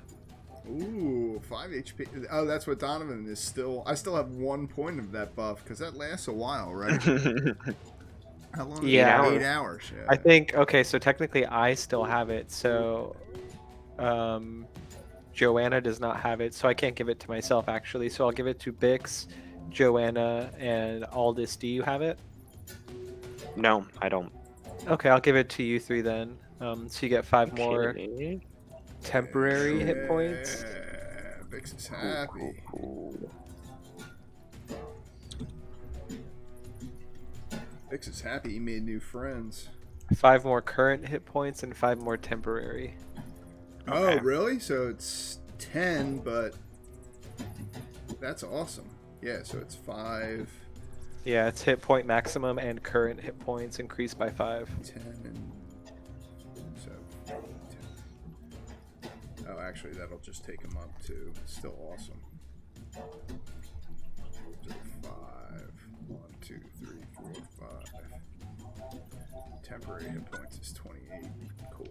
Ooh, 5 HP. Oh, that's what Donovan is still. I still have 1 point of that buff because that lasts a while, right? How long? Is Yeah. it? 8 hours. Yeah. I think, okay, so technically I still have it, so Joanna does not have it, so I can't give it to myself actually. So I'll give it to Bix, Joanna, and Aldous. Do you have it? No, I don't. Okay, I'll give it to you three then. So you get 5 more Okay. temporary hit points. Yeah, Bix is Cool, happy. cool. Bix is happy he made new friends. 5 more current hit points and 5 more temporary. Oh, Okay. really? So it's 10, but that's awesome. Yeah, so it's 5, Yeah, it's hit point maximum and current hit points increased by 5. 10, and so 10. Oh, actually, that'll just take him up to still awesome. So 5, 1, 2, 3, 4, 5. Temporary hit points is 28. Cool.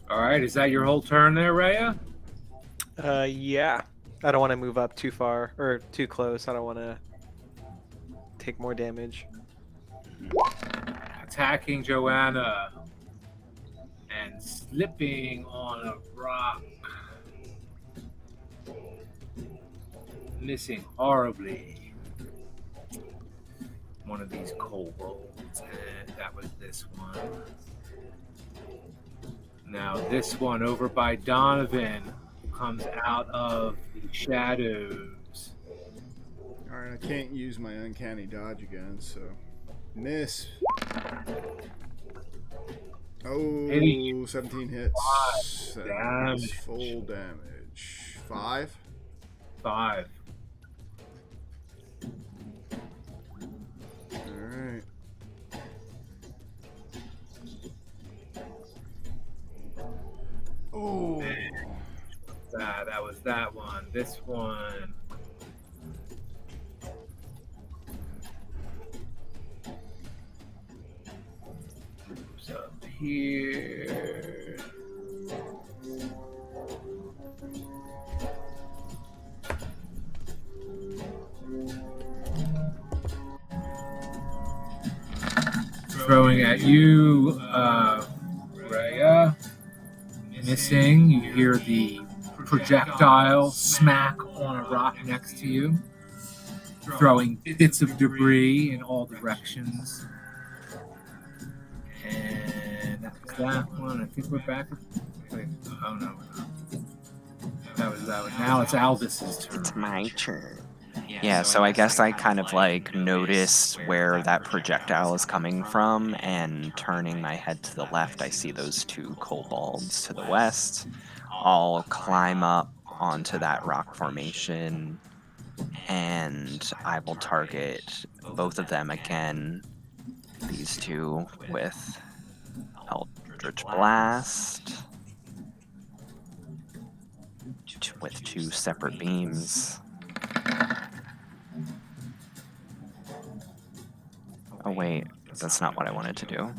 All right, is that your whole turn there, Raya? Yeah. I don't want to move up too far or too close. I don't want to take more damage. Attacking Joanna and slipping on a rock. Missing horribly. One of these kobolds, and that was this one. Now this one over by Donovan, who comes out of the shadows. Alright, I can't use my uncanny dodge again, so. Miss. Oh, Hitting 17 hits. That damage. is full damage. 5? 5. Alright. Oh. That was that one. This one. Moves up here. Throwing at you, Rhea. Missing. You hear the projectile smack on a rock next to you, throwing bits of debris in all directions. And that was that one. I think we're back. Wait, oh no. That was that one. Now it's Aldis's turn. It's my turn. Yeah, so I guess I kind of like notice where that projectile is coming from, and turning my head to the left, I see those 2 kobolds to the west. I'll climb up onto that rock formation, and I will target both of them again. These 2 with Eldritch Blast, with 2 separate beams. Oh wait, that's not what I wanted to do.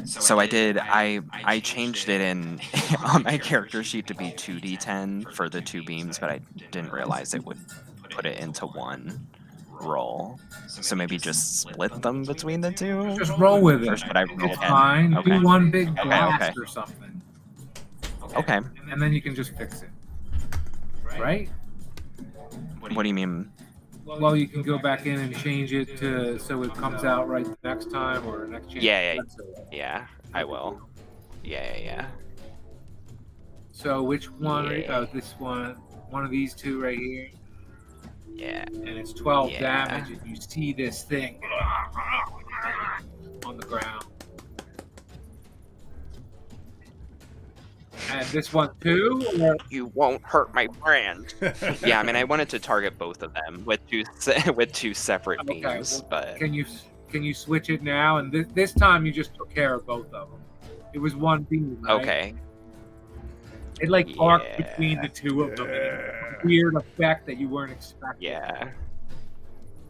So I changed it in on my character sheet to be 2d10 for the 2 beams, but I didn't realize it would put it into 1 roll. So maybe just split them between the 2? Just roll with it. Or should I roll It's again? fine. Okay. Do one big Okay, blast okay. or something. Okay. And then you can just fix it. Right? What do you mean? Well, you can go back in and change it to so it comes out right next time or next change. Yeah. I will. Yeah. So which one? Yeah. Oh, this one. One of these two right here. Yeah. And it's 12 Yeah. damage, and you see this thing on the ground. And this one too? Or... You won't hurt my brand. Yeah, I mean, I wanted to target both of them with two separate Okay, beams, well, but can you switch it now? And this time you just took care of both of them. It was one beam, right? okay. It like arced between the two of them, and it Yeah. weird effect that you weren't expecting. Yeah.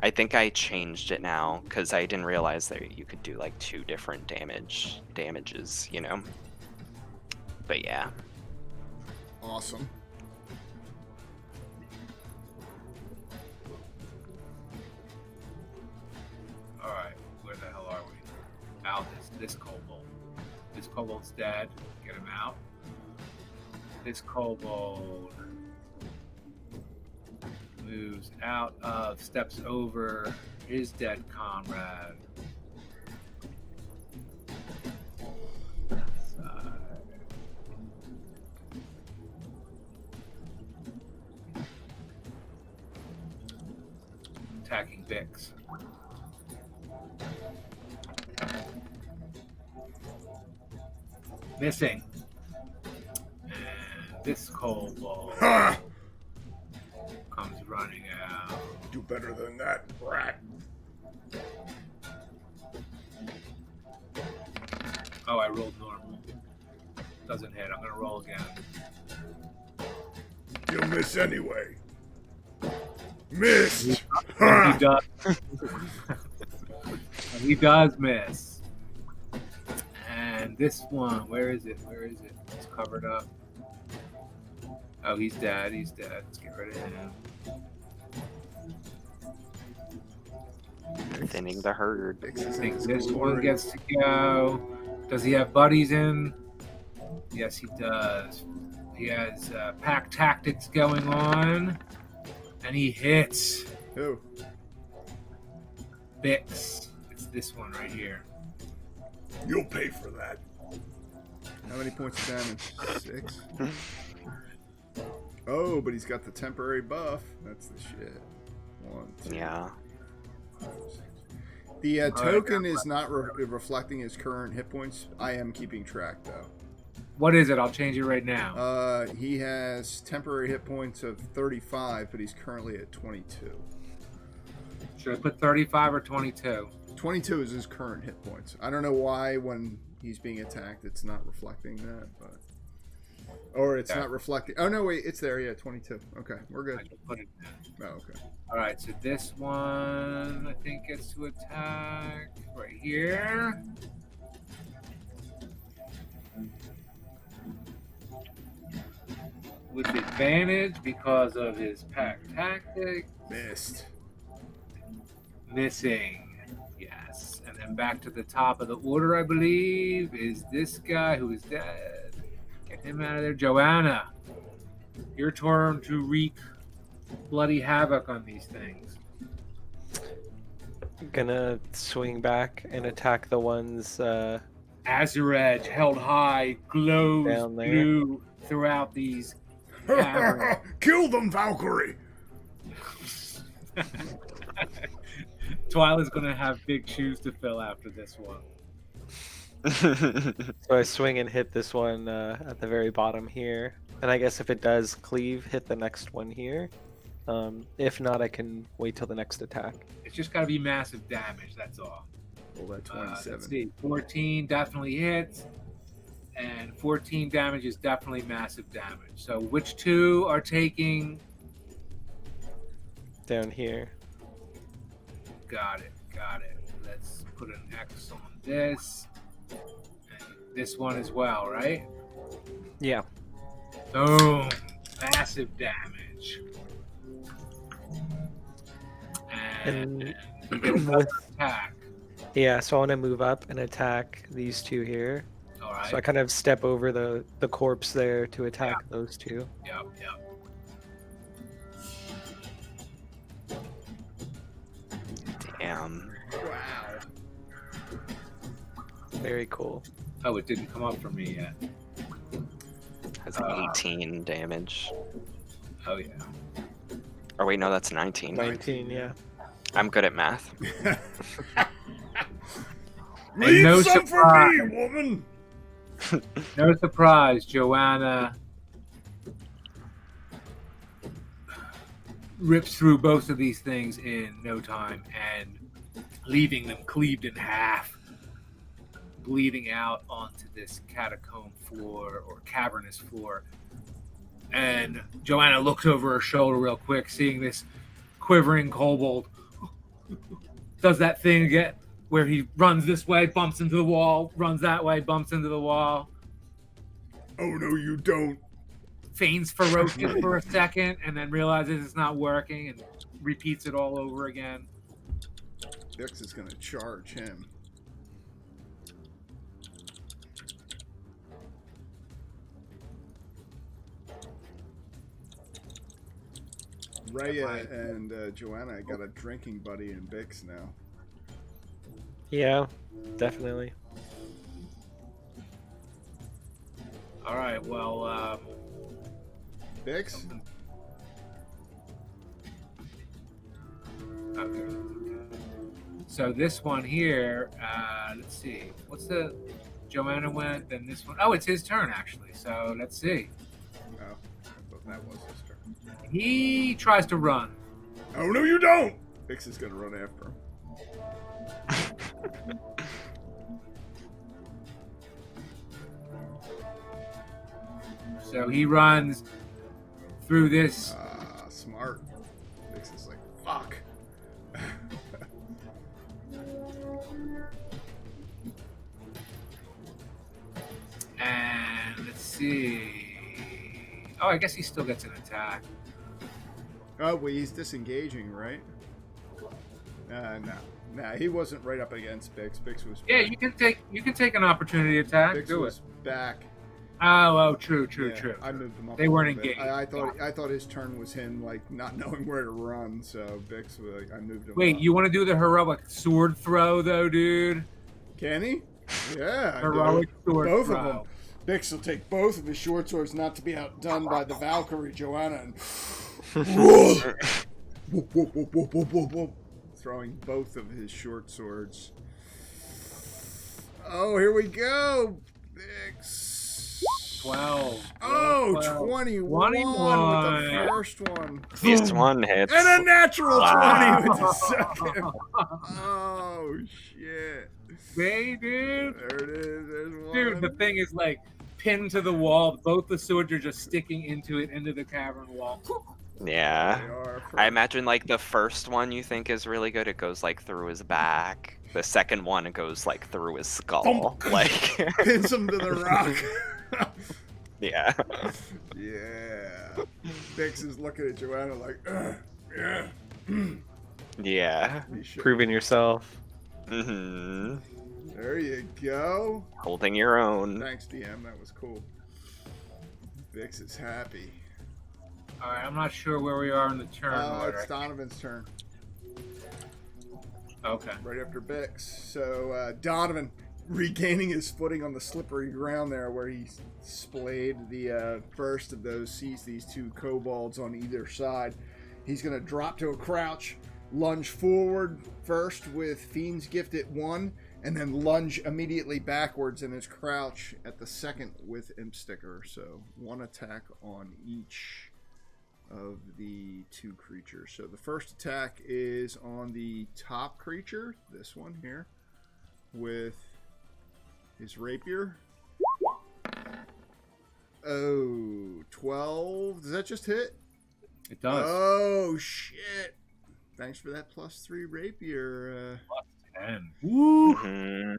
I think I changed it now because I didn't realize that you could do like 2 different damages, you know. But yeah. Awesome. All right, where the hell are we? Out this kobold. This kobold's dead. Get him out. This kobold moves out of, steps over his dead comrade. Attacking Vix. Missing. And this kobold Ha! comes running out. Do better than that, brat. Oh, I rolled normal. Doesn't hit. I'm gonna roll again. You'll miss anyway. Missed. And he Ha! does. And he does miss. And this one, where is it? Where is it? It's covered up. Oh, he's dead. He's dead. Let's get rid of him. Thinning the herd. I think this one gets to go. Does he have buddies in? Yes, he does. He has pack tactics going on. And he hits Who? Bix. It's this one right here. You'll pay for that. How many points of damage? 6. Oh, but he's got the temporary buff. That's the shit. 1, 2, Yeah. 5, 6. The token is not reflecting his current hit points. I am keeping track though. What is it? I'll change it right now. He has temporary hit points of 35, but he's currently at 22. Should I put 35 or 22? 22 is his current hit points. I don't know why when he's being attacked it's not reflecting that, but or it's not reflecting. Oh no, wait, it's there. Yeah, 22. Okay, we're I good. can put it in. Oh, okay. All right, so this one I think gets to attack right here. With advantage because of his pack tactic. Missed. Missing. Yes. And then back to the top of the order, I believe, is this guy who is dead. Get him out of there. Joanna, your turn to wreak bloody havoc on these things. Gonna swing back and attack the ones Azure Edge held high, glows Down there. blue throughout these caverns. Kill them, Valkyrie! Twyla's gonna have big shoes to fill after this one. So I swing and hit this one at the very bottom here. And I guess if it does cleave, hit the next one here. If not, I can wait till the next attack. It's just gotta be massive damage, that's all. Well, that Let's 27. see. 14 definitely hits, and 14 damage is definitely massive damage. So which two are taking? Down here. Got it. Let's put an X on this. And this one as well, right? Yeah. Boom. Massive damage. And you get another attack. Yeah, so I want to move up and attack these two here. All right. So I kind of step over the corpse there to attack those two. Yep. Damn. Wow. Very cool. Oh, it didn't come up for me yet. Has 18 damage. Oh yeah. Or wait, no, that's 19. 19, yeah. I'm good at math. Leave no some for surprise. me, woman. No surprise, Joanna rips through both of these things in no time and leaving them cleaved in half, bleeding out onto this catacomb floor or cavernous floor. And Joanna looks over her shoulder real quick, seeing this quivering kobold. Does that thing again where he runs this way, bumps into the wall, runs that way, bumps into the wall. Oh no, you don't. Feigns ferocious for a second and then realizes it's not working and repeats it all over again. Bix is gonna charge him. Raya and Joanna got a drinking buddy in Bix now. Yeah, definitely. All right, well, Bix? okay. So this one here, let's see. What's the Joanna went, then this one. Oh, it's his turn actually. So let's see. Oh, I thought that was his turn. He tries to run. Oh no, you don't! Bix is gonna run after him. So he runs through this. Smart. Bix is like, fuck. And let's see. Oh, I guess he still gets an attack. Oh, well, he's disengaging, right? No. Nah, he wasn't right up against Bix. Bix was Yeah, back. you can take an opportunity attack. Bix Do was it. back. Oh, true. Yeah, I moved him up. They a weren't little bit. engaged. I thought his turn was him like not knowing where to run, so Bix was like, I moved him. Wait, up. you want to do the heroic sword throw though, dude? Can he? Yeah, I do. Heroic sword Both throw. of them. Bix will take both of his short swords, not to be outdone by the Valkyrie Joanna, and whoop, whoop, whoop, whoop, whoop, whoop, whoop, throwing both of his short swords. Oh, here we go, Bix. 12. Oh, 12. 21 with the first one. This one hits. And a natural Wow. 20 with the second. Oh, shit. Hey, dude. There it is. There's one. Dude, the thing is like pinned to the wall. Both the swords are just sticking into the cavern wall. Yeah. They are I imagine like the first one you think is really good. It goes like through his back. The second one it goes like through his skull. Like pins him to the rock. yeah. Yeah. Bix is looking at Joanna like, yeah. Yeah. He should- Proving yourself. Mhm. There you go. Holding your own. Thanks, DM. That was cool. Bix is happy. All right, I'm not sure where we are in the turn order. It's Donovan's turn. Okay. Right after Bix. So Donovan regaining his footing on the slippery ground there where he splayed the first of those, sees these two kobolds on either side. He's going to drop to a crouch, lunge forward first with Fiend's Gift at 1, and then lunge immediately backwards in his crouch at the second with Imp Sticker. So one attack on each of the two creatures. So the first attack is on the top creature, this one here, with his rapier. Oh, 12. Does that just hit? It does. Oh, shit. Thanks for that +3 rapier. 10. Woo! Mhm.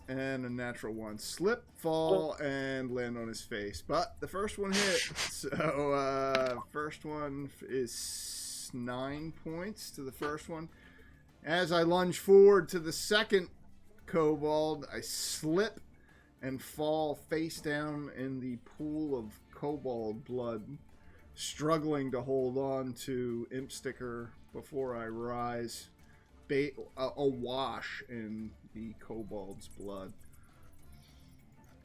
And a natural 1. Slip, fall, and land on his face. But the first one hit. So, first one is 9 points to the first one. As I lunge forward to the second kobold, I slip and fall face down in the pool of kobold blood, struggling to hold on to Imp Sticker before I rise awash in the kobold's blood.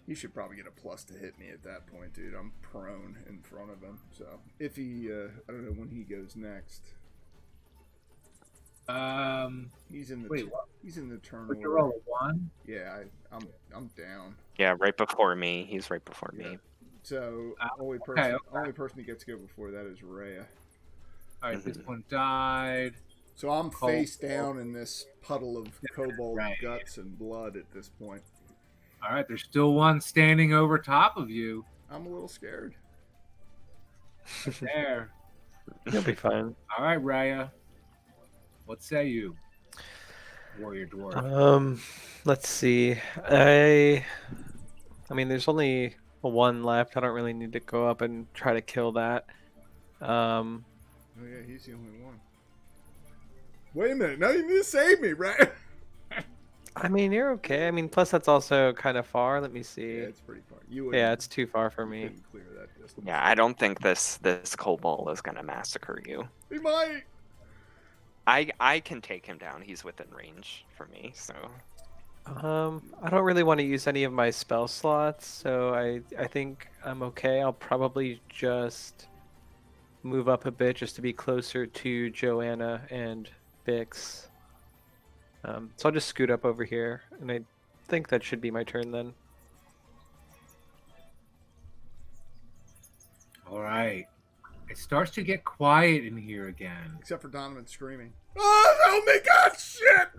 He should probably get a plus to hit me at that point, dude. I'm prone in front of him. So if he, I don't know when he goes next. He's in the Wait, what? he's in the turn Would you order. roll a 1? Yeah, I'm down. Yeah, right before me. He's right before Yeah. me. So only okay. person who gets to go before that is Rhea. All right, this one died. So I'm Cold. face down in this puddle of kobold Right. guts and blood at this point. All right, there's still one standing over top of you. I'm a little scared. There. You'll be fine. All right, Raya. What say you, warrior dwarf? Let's see. I mean, there's only one left. I don't really need to go up and try to kill that. Oh yeah, he's the only one. Wait a minute! Now you need to save me, right? I mean, you're okay. I mean, plus that's also kind of far. Let me see. Yeah, it's pretty far. Yeah, it's too far for you me. couldn't clear that distance. Yeah, I don't think this kobold is gonna massacre you. He might. I can take him down. He's within range for me, so I don't really want to use any of my spell slots, so I think I'm okay. I'll probably just move up a bit just to be closer to Joanna and Bix. So I'll just scoot up over here, and I think that should be my turn then. All right. It starts to get quiet in here again. Except for Donovan screaming. Oh, help me, God, shit!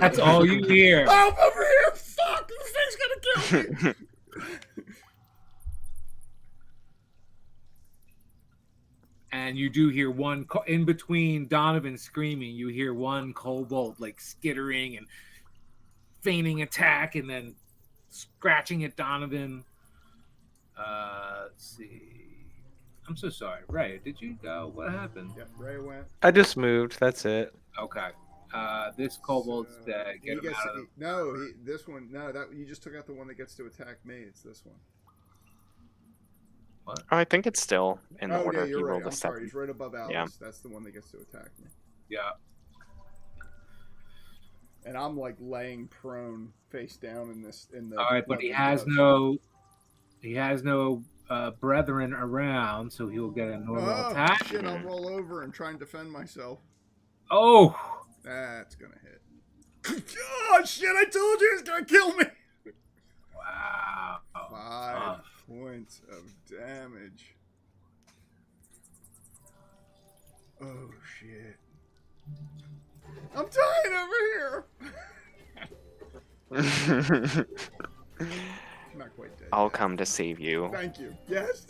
That's all you hear. Oh, I'm over here! Fuck! This thing's gonna kill me! And you do hear one in between Donovan screaming. You hear one kobold like skittering and feigning attack, and then scratching at Donovan. Let's see. I'm so sorry, Ray. Did you go? What happened? Yep, Ray went. I just moved. That's it. Okay. This kobold's dead. He Get him gets, out of the... no, this one. No, that you just took out the one that gets to attack me. It's this one. What? I think it's still in the Oh order yeah, he you're right. rolled I'm a sorry. 7. He's right above Alice. Yeah. That's the one that gets to attack me. Yeah. And I'm like laying prone, face down in the. All right, but he has no brethren around, so he'll get a normal Oh attack. shit! I'll roll over and try and defend myself. Oh! That's gonna hit. Oh shit! I told you it's gonna kill me. Wow. 5 points of damage. Oh shit! I'm dying over here. I'm not quite dead. I'll yet. come to save you. Thank you. Yes,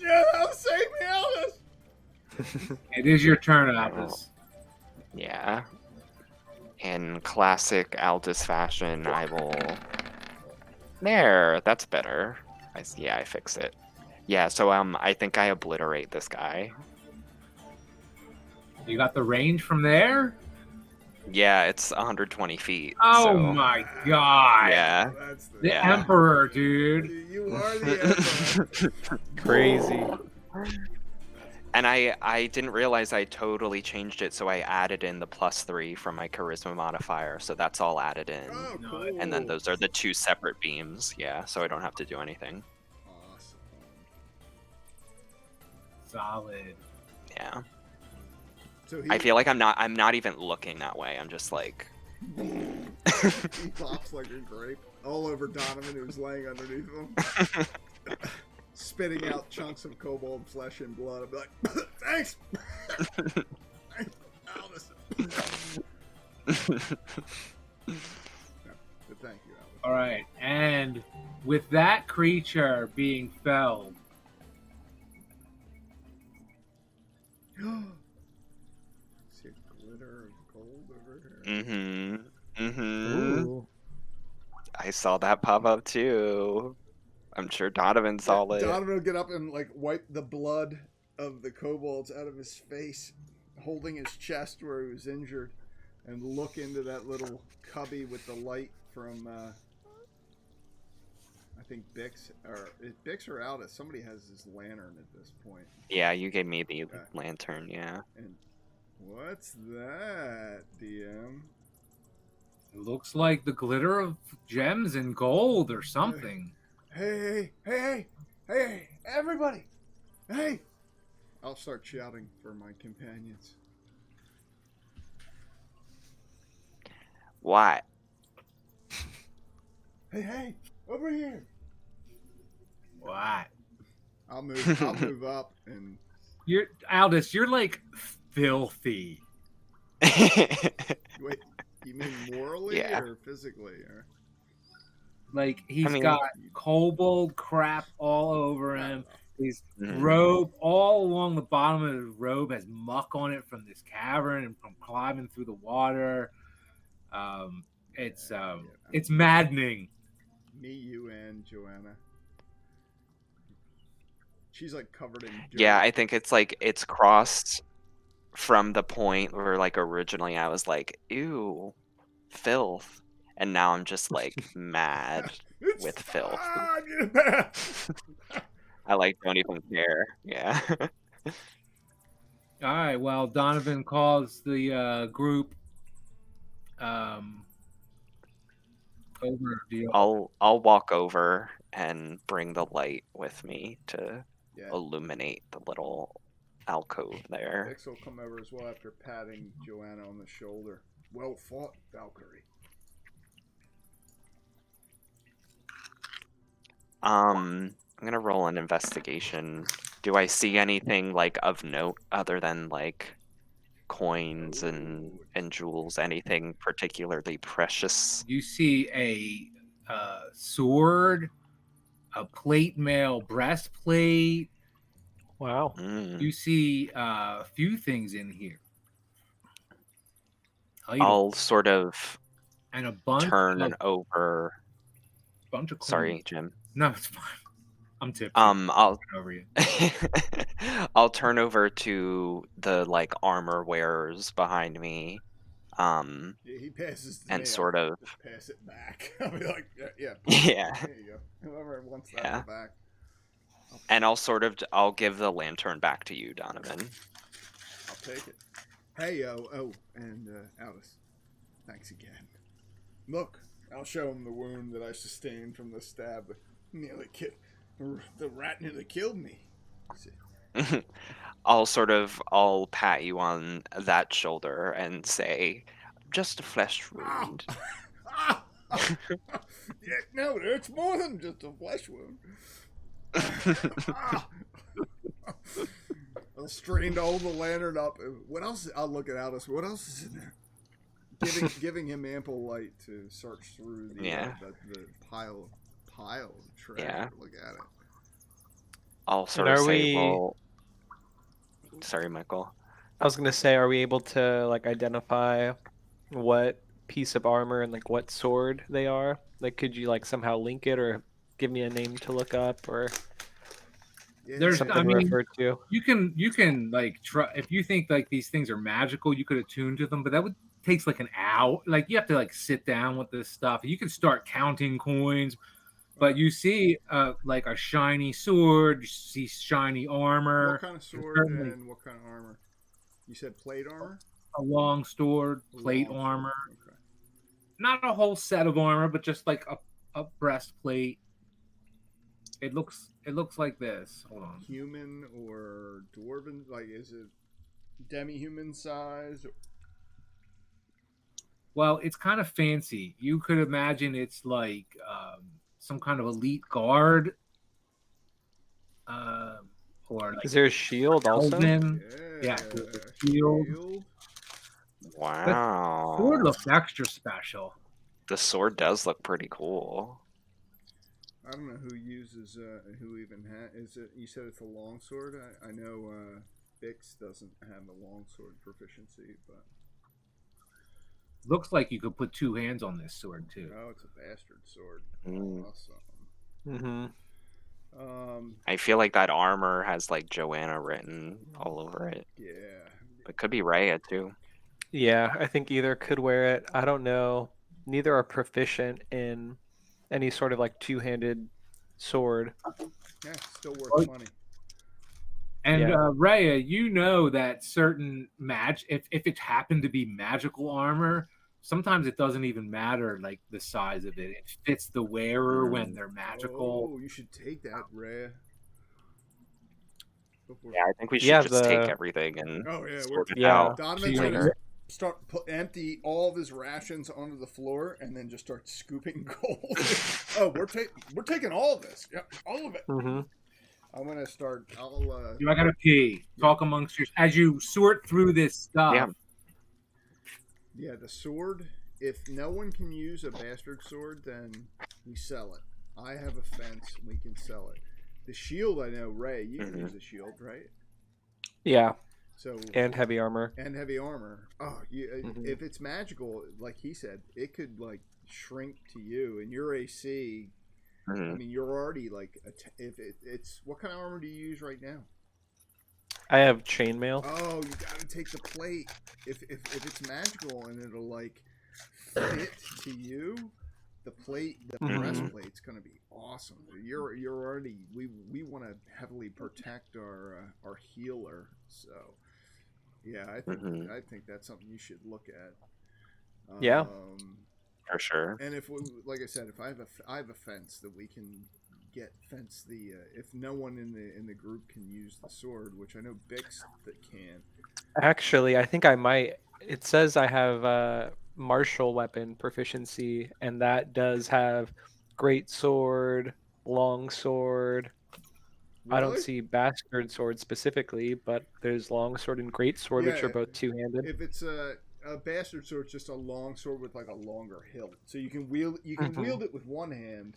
save me, Alice. It is your turn, Albus. Yeah. In classic Aldous fashion, I will... There, that's better. Yeah, I fix it. Yeah, so I think I obliterate this guy. You got the range from there? Yeah, it's 120 feet. Oh so, my god! Yeah. That's The Yeah. Emperor, dude. You are the emperor. Crazy. And I didn't realize I totally changed it, so I added in the +3 from my charisma modifier, so that's all added in. Oh, No, cool. And then those are the 2 separate beams, yeah, so I don't have to do anything. Awesome. Solid. Yeah. So I feel like I'm not even looking that way. I'm just like he pops like a grape all over Donovan, who's laying underneath him, spitting out chunks of kobold flesh and blood. I'll be like, thanks. Thanks, Alice. But thank you, Alice. All right, and with that creature being felled, See a glitter of gold over here. Ooh. I saw that pop up too. I'm sure Donovan saw it. Donovan will get up and like wipe the blood of the kobolds out of his face, holding his chest where he was injured, and look into that little cubby with the light from I think Bix or Aldous. Somebody has this lantern at this point. Yeah, you gave me the Okay. lantern, yeah. And what's that, DM? it looks like the glitter of gems and gold or something. Hey, everybody! Hey! I'll start shouting for my companions. What? Hey, over here! What? I'll move up and You're Aldous. You're like filthy. wait. You mean morally Yeah. or physically? Or Like he's mean- got kobold crap all over him. His Mhm. robe, all along the bottom of his robe, has muck on it from this cavern and from climbing through the water. It's maddening. me, you, and Joanna. She's like covered in dirt. Yeah, I think it's like it's crossed from the point where like originally I was like, ew, filth. And now I'm just like mad It's with filth. fine. I like don't even care. Yeah. All right. Well, Donovan calls the group over. I'll walk over and bring the light with me to Yeah. illuminate the little alcove there. Vix will come over as well after patting Joanna on the shoulder. Well fought, Valkyrie. I'm gonna roll an investigation. Do I see anything like of note other than like coins and jewels? Anything particularly precious? You see a sword, a plate mail breastplate. Wow. Mm. You see a few things in here. I'll sort of and a bunch turn of over. bunch of coins. Sorry, Jim. No, it's fine. I'm tipsy. I'll over you. I'll turn over to the like armor wearers behind me. Yeah, he passes the And mail. sort of Just pass it back. I'll be like, yeah. Yeah. There you go. Whoever wants that Yeah. back. And I'll give the lantern back to you, Donovan. I'll take it. Hey, and Alice, thanks again. Look, I'll show him the wound that I sustained from the stab. The rat nearly killed me. I'll pat you on that shoulder and say, just a flesh wound. Yeah, no, it's more than just a flesh wound. I'll strain to hold the lantern up. What else? I'll look at Alice. What else is in there? Giving him ample light to search through the pile of treasure. Yeah. Look at it. I'll sort of say, well, sorry, Michael. I was gonna say, are we able to like identify what piece of armor and like what sword they are? Like, could you like somehow link it or give me a name to look up or something to refer to? You can like try if you think like these things are magical, you could attune to them, but that takes like an hour. Like you have to like sit down with this stuff. You can start counting coins, but you see like a shiny sword, you see shiny armor. What kind of sword and what kind of armor? You said plate armor? A long sword, plate armor. Okay. Not a whole set of armor, but just like a breastplate. It looks like this. Hold on. Human or dwarven? Like, is it demi-human size? Well, it's kind of fancy. You could imagine it's like some kind of elite guard. Or like is there a shield also? Yeah, shield. Wow. The sword looks extra special. The sword does look pretty cool. I don't know who uses who even is it. You said it's a longsword. I know Bix doesn't have a longsword proficiency, but looks like you could put two hands on this sword too. Oh, it's a bastard sword. Mm-hmm. Awesome. I feel like that armor has like Joanna written all over it. Yeah. It could be Rhea too. Yeah, I think either could wear it. I don't know. Neither are proficient in any sort of like two-handed sword. Yeah, still worth money. And Rhea, you know that certain if it happened to be magical armor, sometimes it doesn't even matter like the size of it. It fits the wearer when they're magical. Oh, you should take that, Rhea. Before... Yeah, I think we should Yeah, just take the everything and Oh yeah, sort it Yeah. out Donovan's So gonna later. empty all of his rations onto the floor and then just start scooping gold. Oh, we're taking all of this. Yeah, all of it. hmm I'm gonna start. You, I gotta pee. Talk amongst yours as you sort through this stuff. Yeah, the sword. If no one can use a bastard sword, then we sell it. I have a fence. We can sell it. The shield, I know, Ray, you can use a shield, right? Yeah, So and heavy armor. and heavy armor. Oh, Mhm. if it's magical, like he said, it could like shrink to you, and your AC. I Mhm. mean, you're already like it's what kind of armor do you use right now? I have chainmail. Oh, you got to take the plate. If it's magical and it'll like fit to you, the plate, the Mhm. breastplate's gonna be awesome. You're already we want to heavily protect our healer, so yeah, I think that's something you should look at. Yeah. For sure. And if we, like I said, if I have a fence that we can get fence the if no one in the group can use the sword, which I know Bix that can. Actually, I think I might. It says I have martial weapon proficiency, and that does have great sword, long sword. I don't Really? see bastard sword specifically, but there's long sword and great sword, which Yeah. are both two-handed. If it's a bastard sword, it's just a long sword with like a longer hilt, so you can wield it with one hand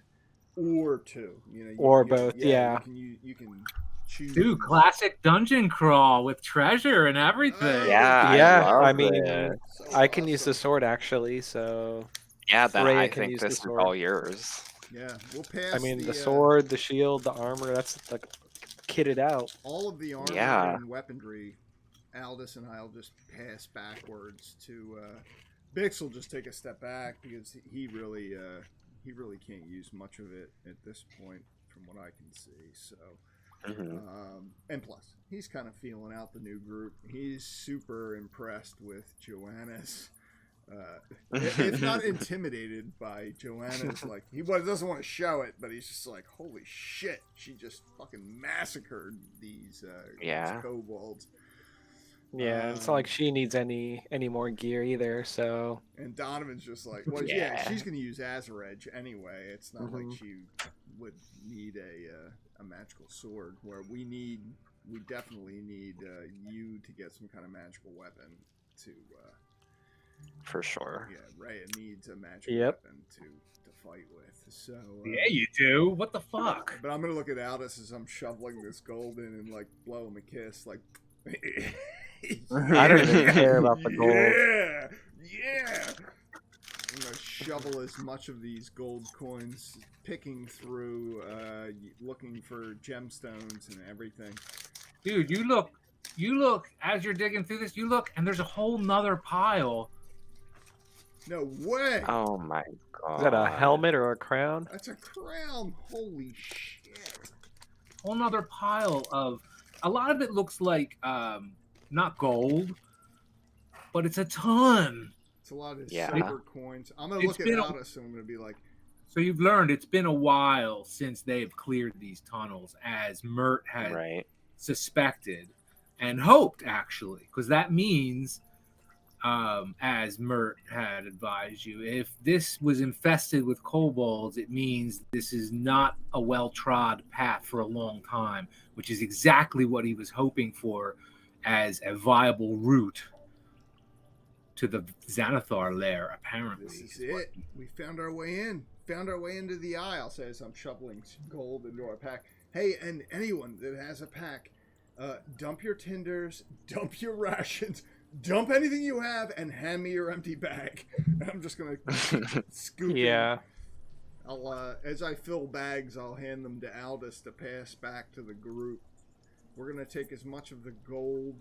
or two. You know, Or both, yeah. You can choose. Dude, classic dungeon crawl with treasure and everything. Oh, Yeah, I Yeah, love I mean, it. So I can use the awesome. sword actually, so Yeah, then Freya I can think use the this is sword. all yours. Yeah, we'll pass. I mean, the sword, the shield, the armor, that's like kitted out. all of the armor Yeah. and weaponry. Aldous and I'll just pass backwards to. Bix will just take a step back because he really can't use much of it at this point, from what I can see. So. Mhm. And plus, he's kind of feeling out the new group. He's super impressed with Joanna's. If not intimidated by Joanna's, like he doesn't want to show it, but he's just like, "Holy shit!" She just fucking massacred these Yeah. kobolds. Yeah, it's not like she needs any more gear either, so And Donovan's just like, well, yeah, she's gonna use Azaredge anyway. It's not like she would need a magical sword. Where we definitely need you to get some kind of magical weapon to. For sure. Yeah, Rhea needs a magical Yep. weapon to fight with. So. Yeah, you do. What the fuck? But I'm gonna look at Aldous as I'm shoveling this gold in and like blow him a kiss, like. I don't even care about the gold. Yeah. I'm gonna shovel as much of these gold coins, picking through, looking for gemstones and everything. Dude, you look as you're digging through this, you look and there's a whole nother pile. No way! Oh my god. is that a helmet or a crown? That's a crown! Holy shit! Whole nother pile of a lot of it looks like not gold, but it's a ton. It's a lot of Yeah. silver coins. I'm gonna It's look at been a- Aldous and I'm gonna be like, So you've learned it's been a while since they've cleared these tunnels, as Mert had Right. suspected and hoped, actually, because that means, as Mert had advised you, if this was infested with kobolds, it means this is not a well-trod path for a long time, which is exactly what he was hoping for as a viable route to the Xanathar lair, apparently. this is it. We found our way in. Found our way into the aisle, says I'm shoveling gold into our pack. Hey, and anyone that has a pack, dump your tinders, dump your rations, dump anything you have, and hand me your empty bag. I'm just gonna scoop in. Yeah. I'll as I fill bags, I'll hand them to Aldous to pass back to the group. We're gonna take as much of the gold,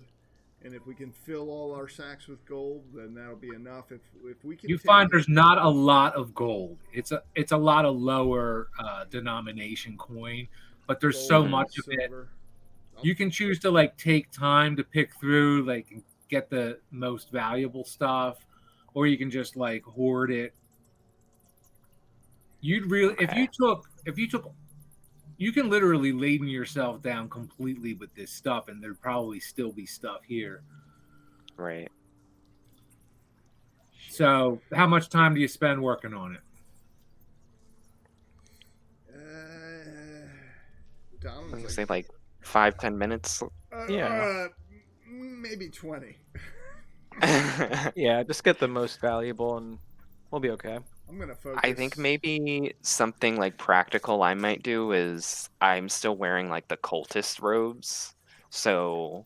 and if we can fill all our sacks with gold, then that'll be enough. If we can, You find there's not a lot of gold. It's a lot of lower denomination coin, but there's so gold, much of it. silver. You can choose to take time to pick through, and get the most valuable stuff, or you can just like hoard it. You'd really Okay. if you took you can literally laden yourself down completely with this stuff, and there'd probably still be stuff here. Right. So, how much time do you spend working on it? Donald's I'm gonna like, say like 5-10 minutes. Yeah. maybe 20. Yeah, just get the most valuable and we'll be okay. I'm gonna focus. I think maybe something like practical I might do is I'm still wearing like the cultist robes. So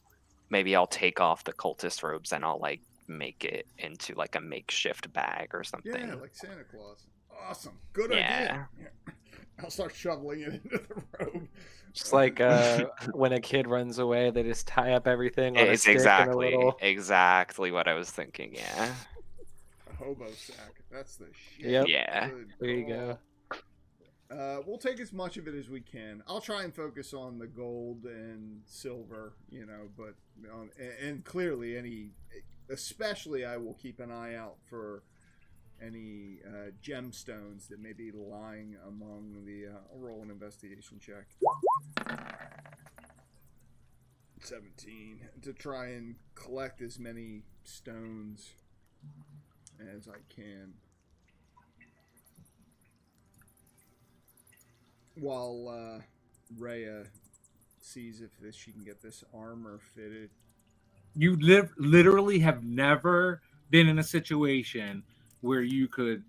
maybe I'll take off the cultist robes and I'll like make it into like a makeshift bag or Yeah, something. like Santa Claus. Awesome. Good Yeah. idea. I'll start shoveling it into the robe. Just like when a kid runs away, they just tie up everything on a It's stick and a little. exactly what I was thinking, yeah. A hobo sack. That's the shit. Yep. Yeah. Good There you go. We'll take as much of it as we can. I'll try and focus on the gold and silver, but and clearly especially I will keep an eye out for any gemstones that may be lying among the. I'll roll an investigation check. 17 to try and collect as many stones as I can. While Rhea sees if she can get this armor fitted. You literally have never been in a situation where you could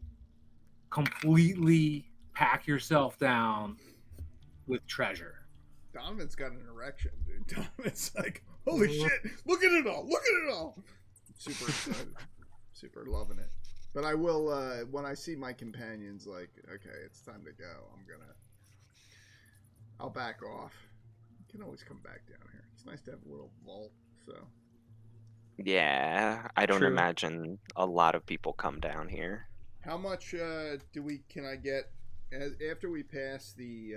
completely pack yourself down with treasure. Donovan's got an erection, dude. Donovan's like, holy shit, look at it all, look at it all. Super excited, super loving it. But I will, when I see my companions, like, okay, it's time to go, I'll back off. You can always come back down here. It's nice to have a little vault, so. Yeah, I don't True. imagine a lot of people come down here. How much can I get after we pass the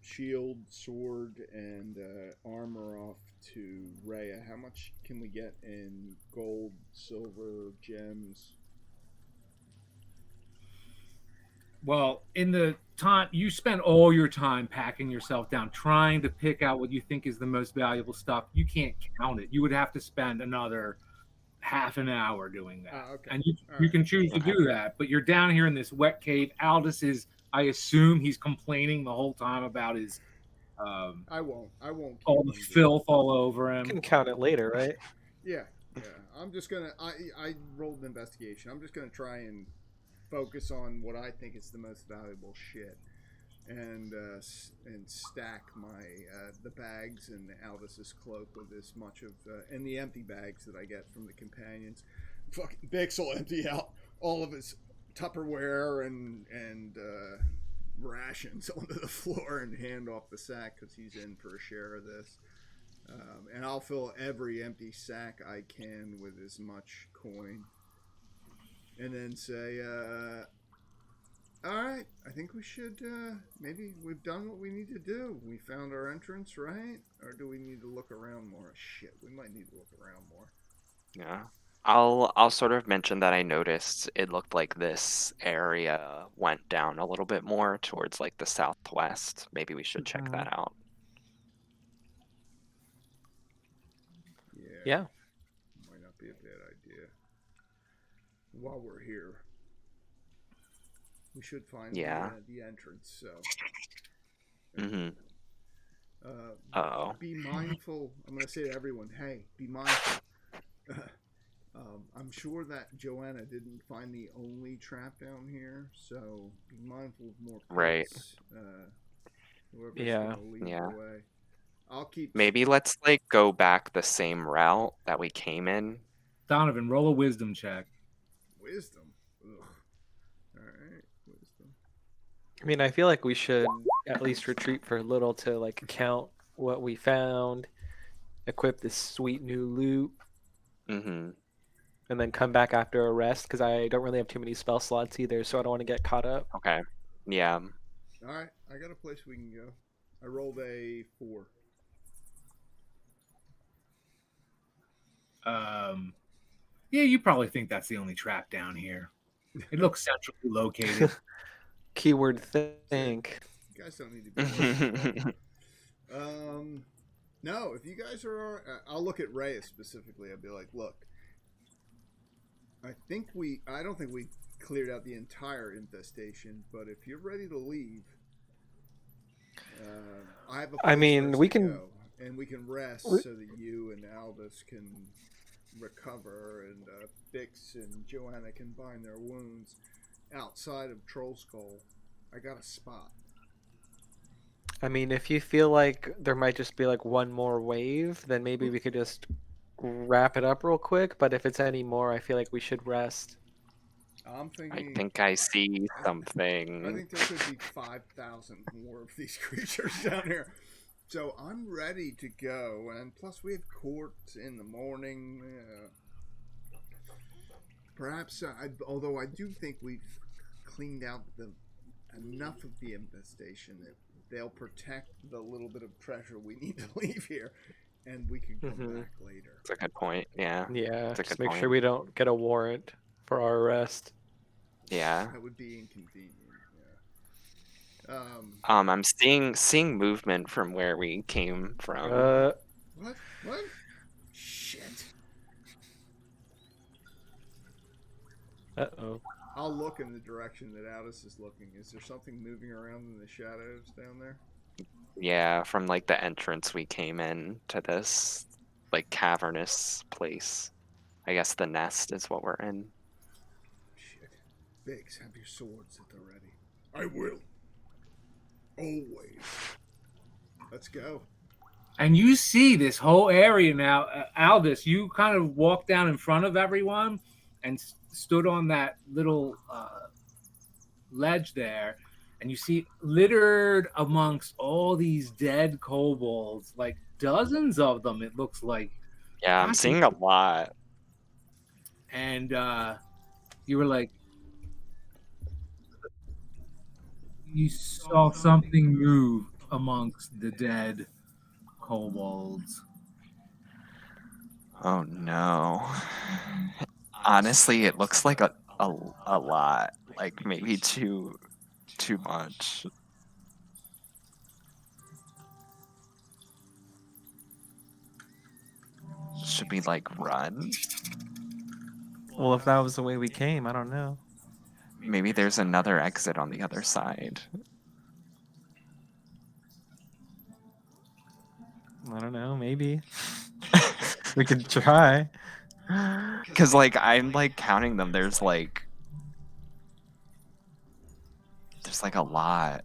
shield, sword, and armor off to Rhea? How much can we get in gold, silver, gems? Well, in the time you spend all your time packing yourself down, trying to pick out what you think is the most valuable stuff, you can't count it. You would have to spend another half an hour doing that. Okay. And you All right. can choose to do that, but you're down here in this wet cave. Aldous is, I assume he's complaining the whole time about his I won't keep all the filth all over You him. can count it later, right? Yeah. I'm just gonna. I rolled an investigation. I'm just gonna try and focus on what I think is the most valuable shit, and stack my the bags and Aldous' cloak with as much of and the empty bags that I get from the companions. Fucking Bix will empty out all of his Tupperware and rations onto the floor and hand off the sack because he's in for a share of this. And I'll fill every empty sack I can with as much coin. And then say, all right, I think we should, maybe we've done what we need to do. We found our entrance, right? Or do we need to look around more? Shit, we might need to look around more. Yeah. I'll sort of mention that I noticed it looked like this area went down a little bit more towards like the southwest. Maybe we should check that out. Yeah. Might not be a bad idea. While we're here, we should find the entrance. So, Be mindful. I'm going to say to everyone, hey, be mindful. I'm sure that Joanna didn't find the only trap down here, so be mindful of more pits. Whoever's gonna lead the way. I'll keep. Maybe let's like go back the same route that we came in. Donovan, roll a wisdom check. Wisdom. Ugh. All right, wisdom. I mean, I feel like we should at least retreat for a little to like count what we found, equip this sweet new loot, and then come back after a rest because I don't really have too many spell slots either, so I don't want to get caught up. Okay. Yeah. All right, I got a place we can go. I rolled a 4. Yeah, you probably think that's the only trap down here. It looks centrally located. Keyword think. You guys don't need to be worried. No, if you guys are, I'll look at Reyes specifically. I'll be like, look, I don't think we cleared out the entire infestation, but if you're ready to leave, I have a place I mean, for us we to can. go, and we can rest we- so that you and Aldous can recover, and Bix and Joanna can bind their wounds outside of Troll Skull. I got a spot. I mean, if you feel like there might just be like one more wave, then maybe we could just wrap it up real quick. But if it's any more, I feel like we should rest. I'm I thinking. think I see I something. think there could be 5,000 more of these creatures down here. So I'm ready to go, and plus we have court in the morning. Perhaps, although I do think we've cleaned out enough of the infestation that they'll protect the little bit of treasure we need to leave here, and we can come back later. That's a good point. Yeah. Yeah, That's a just good make point. sure we don't get a warrant for our arrest. Yeah. That would be inconvenient. Yeah. I'm seeing movement from where we came from. What? What? Shit. Uh-oh. I'll look in the direction that Aldous is looking. Is there something moving around in the shadows down there? Yeah, from like the entrance we came in to this like cavernous place. I guess the nest is what we're in. Shit. Biggs, have your swords at the ready. I will. Always. Let's go. And you see this whole area now. Aldous, you kind of walked down in front of everyone and stood on that little ledge there. And you see littered amongst all these dead kobolds, like dozens of them, it looks like. Yeah, I'm seeing a lot. And you were like, you saw something move amongst the dead kobolds. Oh no. Honestly, it looks like a lot. Like maybe too much. Should we like run? Well, if that was the way we came, I don't know. Maybe there's another exit on the other side. I don't know. Maybe we could try. Cause like I'm like counting them. There's like a lot.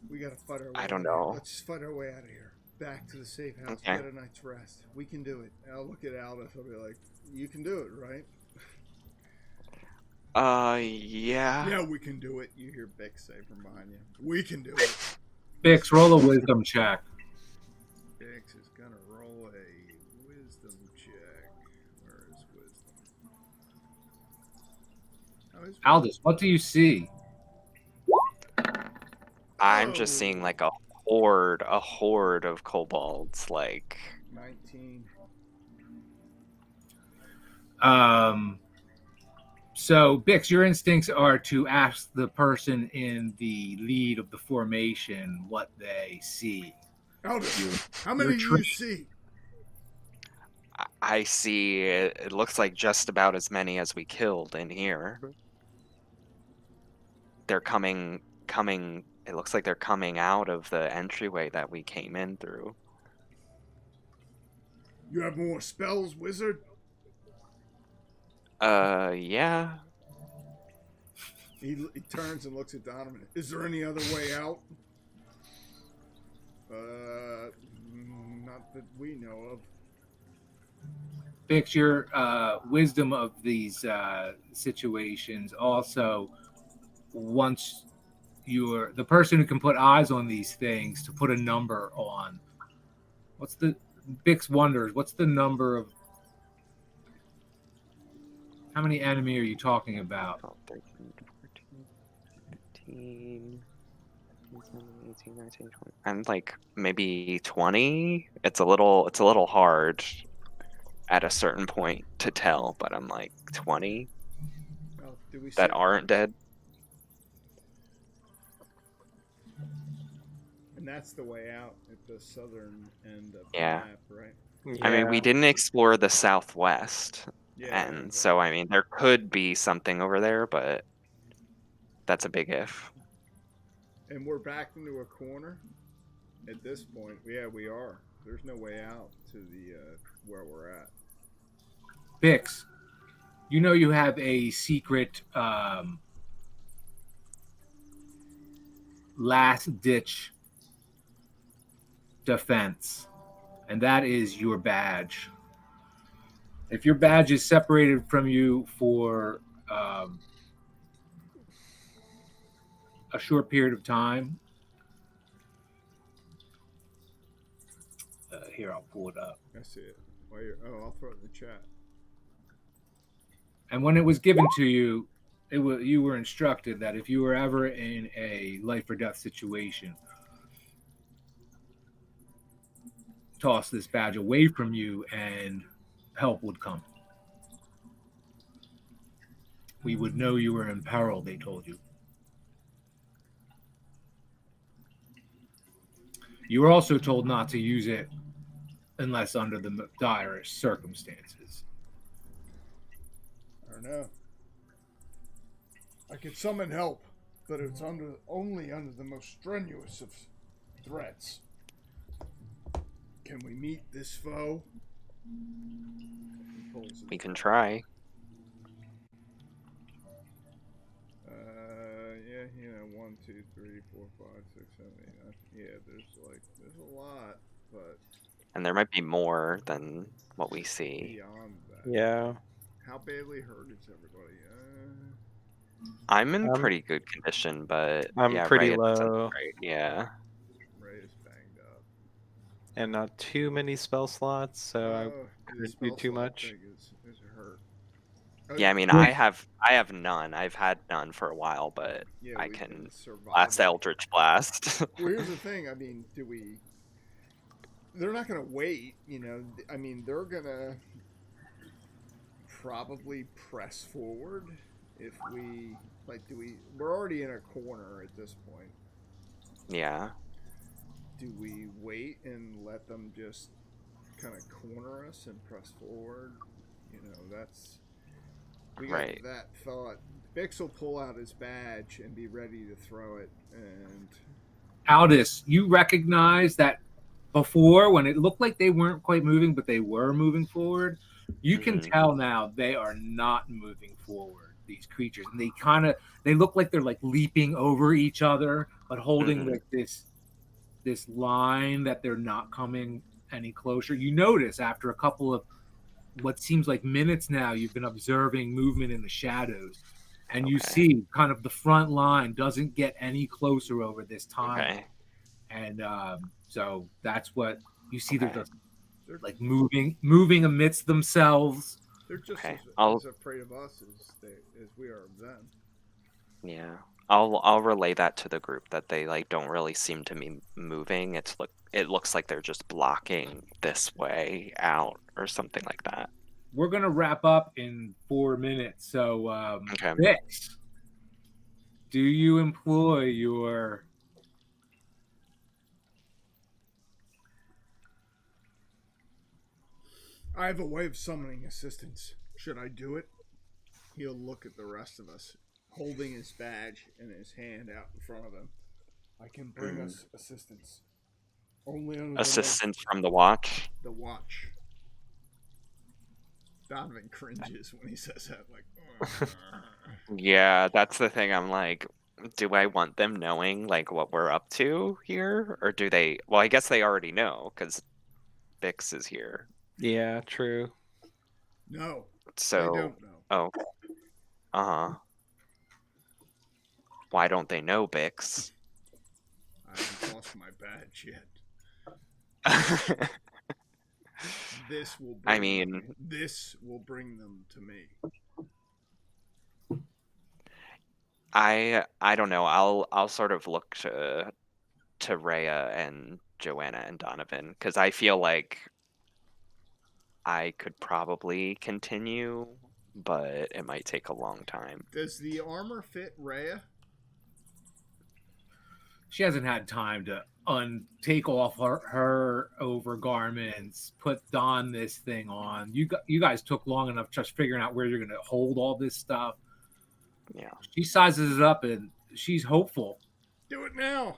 We gotta fight our way I don't out of here. know. Let's fight our way out of here. Back to the safe house. Okay. Get a night's rest. We can do it. I'll look at Aldous. I'll be like, you can do it, right? Yeah. Yeah, we can do it. You hear Bix say from behind you. We can do it. Bix, roll a wisdom check. Bix is gonna roll a wisdom check. Where is wisdom? Oh, it's Aldous, what do you see? I'm just seeing like a horde of kobolds. Like 19. So, Bix, your instincts are to ask the person in the lead of the formation what they see. Aldous, how many do you see? I see. It looks like just about as many as we killed in here. They're coming. It looks like they're coming out of the entryway that we came in through. You have more spells, wizard? Yeah. He turns and looks at Donovan. Is there any other way out? Not that we know of. Bix, your wisdom of these situations also, once you're the person who can put eyes on these things, to put a number on. What's the Bix wonders? What's the number of? How many enemy are you talking about? 12, 13, 14, 15, 18, 19, 20. I'm like maybe 20. It's a little hard at a certain point to tell, but I'm like 20 Well, do we see? that aren't dead. And that's the way out at the southern end of Yeah. the map, right? I mean, we Yeah. didn't explore the southwest, Yeah. and so I mean, there could be something over there, but that's a big if. And we're backed into a corner at this point. Yeah, we are. There's no way out to the where we're at. Bix, you know you have a secret last ditch defense, and that is your badge. If your badge is separated from you for a short period of time, here I'll pull it up. I see it. I'll throw it in the chat. And when it was given to you, you were instructed that if you were ever in a life or death situation, toss this badge away from you and help would come. We would know you were in peril, they told you. You were also told not to use it unless under the direst circumstances. I don't know. I could summon help, but it's only under the most strenuous of threats. Can we meet this foe? We can try. Yeah, 1, 2, 3, 4, 5, 6, 7, 8, 9. Yeah, there's a lot, but And there might be more than what we see. beyond that. Yeah. How badly hurt is everybody? I'm in I'm- pretty good condition, but I'm yeah, pretty Ray isn't low. great. Yeah. Ray is banged up. And not too many spell slots, so I The couldn't spell do too slot much. thing is hurt. Yeah, I mean, Yeah. I have none. I've had none for a while, but Yeah, I we've can been surviving. blast Eldritch Blast. Well, here's the thing. I mean, they're not going to wait, I mean, they're going to probably press forward if we're already in a corner at this point. Yeah. Do we wait and let them just kind of corner us and press forward? We got Right. that thought. Bix will pull out his badge and be ready to throw it, and Aldous, you recognize that before when it looked like they weren't quite moving, but they were moving forward. You can Mhm. tell now they are not moving forward, these creatures. And they look like they're like leaping over each other, but holding Mhm. like this line that they're not coming any closer. You notice after a couple of what seems like minutes now, you've been observing movement in the shadows. And you Okay. see kind of the front line doesn't get any closer over this time. Okay. And so that's what you see. Okay. They're just they're like moving amidst themselves. they're just Okay, as afraid of us as we are of them. Yeah. I'll relay that to the group that they like don't really seem to be moving. It looks like they're just blocking this way out or something like that. We're gonna wrap up in 4 minutes. So Okay. Vix, do you employ your I have a way of summoning assistance. Should I do it? He'll look at the rest of us, holding his badge in his hand out in front of him. I can bring us assistance. Only under Assistance from the watch. the watch. Donovan cringes when he says that, like, Yeah, that's the thing. I'm like, do I want them knowing like what we're up to here, or do they? Well, I guess they already know because Bix is here. Yeah, true. no, So, they don't know. oh, uh-huh. Why don't they know Bix? I haven't lost my badge yet. This will. This will bring them to me. I don't know. I'll sort of look to to Rhea and Joanna and Donovan because I feel like I could probably continue, but it might take a long time. Does the armor fit Rhea? She hasn't had time to take off her overgarments, don this thing on. You guys took long enough just figuring out where you're going to hold all this stuff. Yeah. She sizes it up and she's hopeful. Do it now.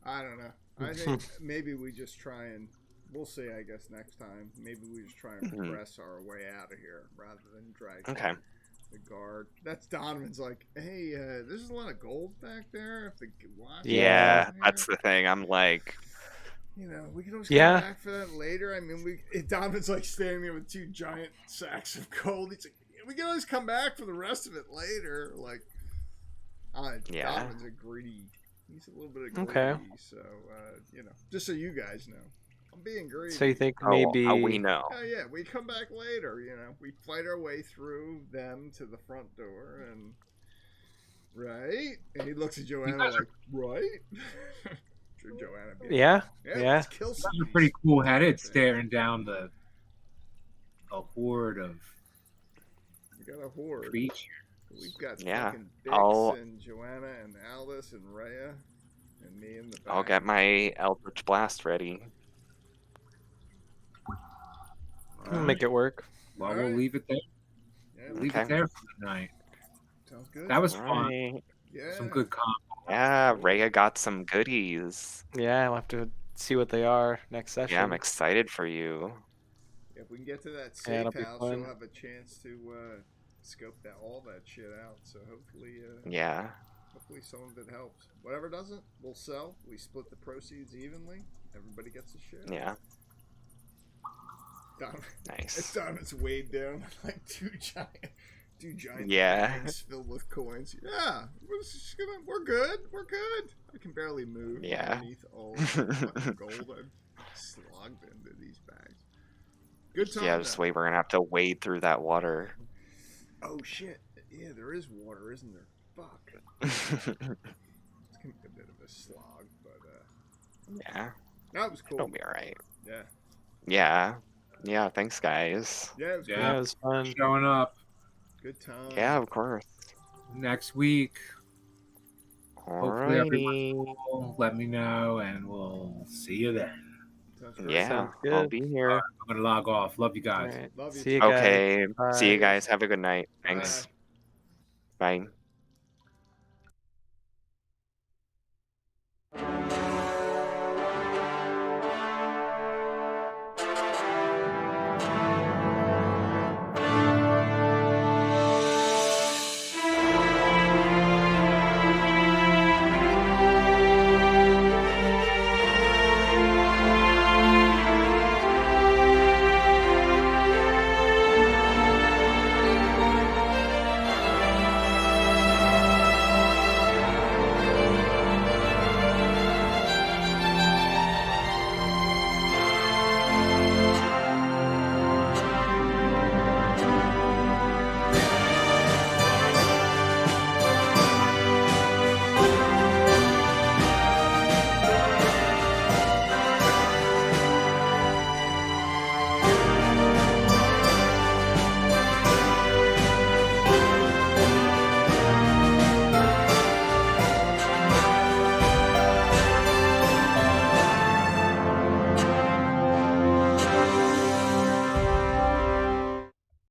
I don't know. I think maybe we just try and we'll see. I guess next time maybe we just try and progress our way out of here rather than drag the guard. That's Donovan's like, hey, there's a lot of gold back there. If the watch Yeah, that's the thing. I'm like, you know, we can always come back for that later. I mean, Donovan's like standing there with 2 giant sacks of gold. He's like, we can always come back for the rest of it later. Like, Donovan's a greedy. He's a little bit of greedy. Okay. So, you know, just so you guys know, I'm being greedy. So you think maybe? Oh, we know. Oh yeah, we come back later. You know, we fight our way through them to the front door, and right. And he looks at Joanna like, right. Joanna. Yeah. Let's kill You some. guys are pretty cool-headed, staring down a horde of. We got a horde. Creature. We've got fucking Bix and Joanna and Alice and Rhea and me in the back. I'll get my Eldritch Blast ready. We'll make it work. Well, we'll leave it there. Yeah, Leave it there for the night. sounds good. That was fun. Yeah. Some good comp. Yeah, Rhea got some goodies. Yeah, I'll have to see what they are next session. Yeah, I'm excited for you. If we can get to that Yeah, safe it'll be house, fun. you'll have a chance to scope all that shit out. So hopefully, Yeah. hopefully some of it helps. Whatever doesn't, we'll sell. We split the proceeds evenly. Everybody gets a share. Yeah. It's Nice. Donovan's weighed down like two giant Yeah. bags filled with coins. Yeah, we're good. We're good. I can barely move Yeah. underneath all the fucking gold I've slogged into these bags. Good time. Yeah, just though. wait. We're gonna have to wade through that water. Oh shit! Yeah, there is water, isn't there? Fuck. It's gonna be a bit of a slog, but Yeah. that was cool. It'll be all right. Yeah. Yeah. Yeah. Thanks, guys. Yeah, it was Yeah, it was fun. Showing up good time. Yeah, of course. next week. Hopefully everyone's Alrighty. cool. Let me know, and we'll see you then. Sounds great. Yeah, Sounds I'll good. be here. I'm gonna log off. Love you guys. All right. Love you See you too. guys. Okay. See you Bye. guys. Have a good night. Thanks. Bye.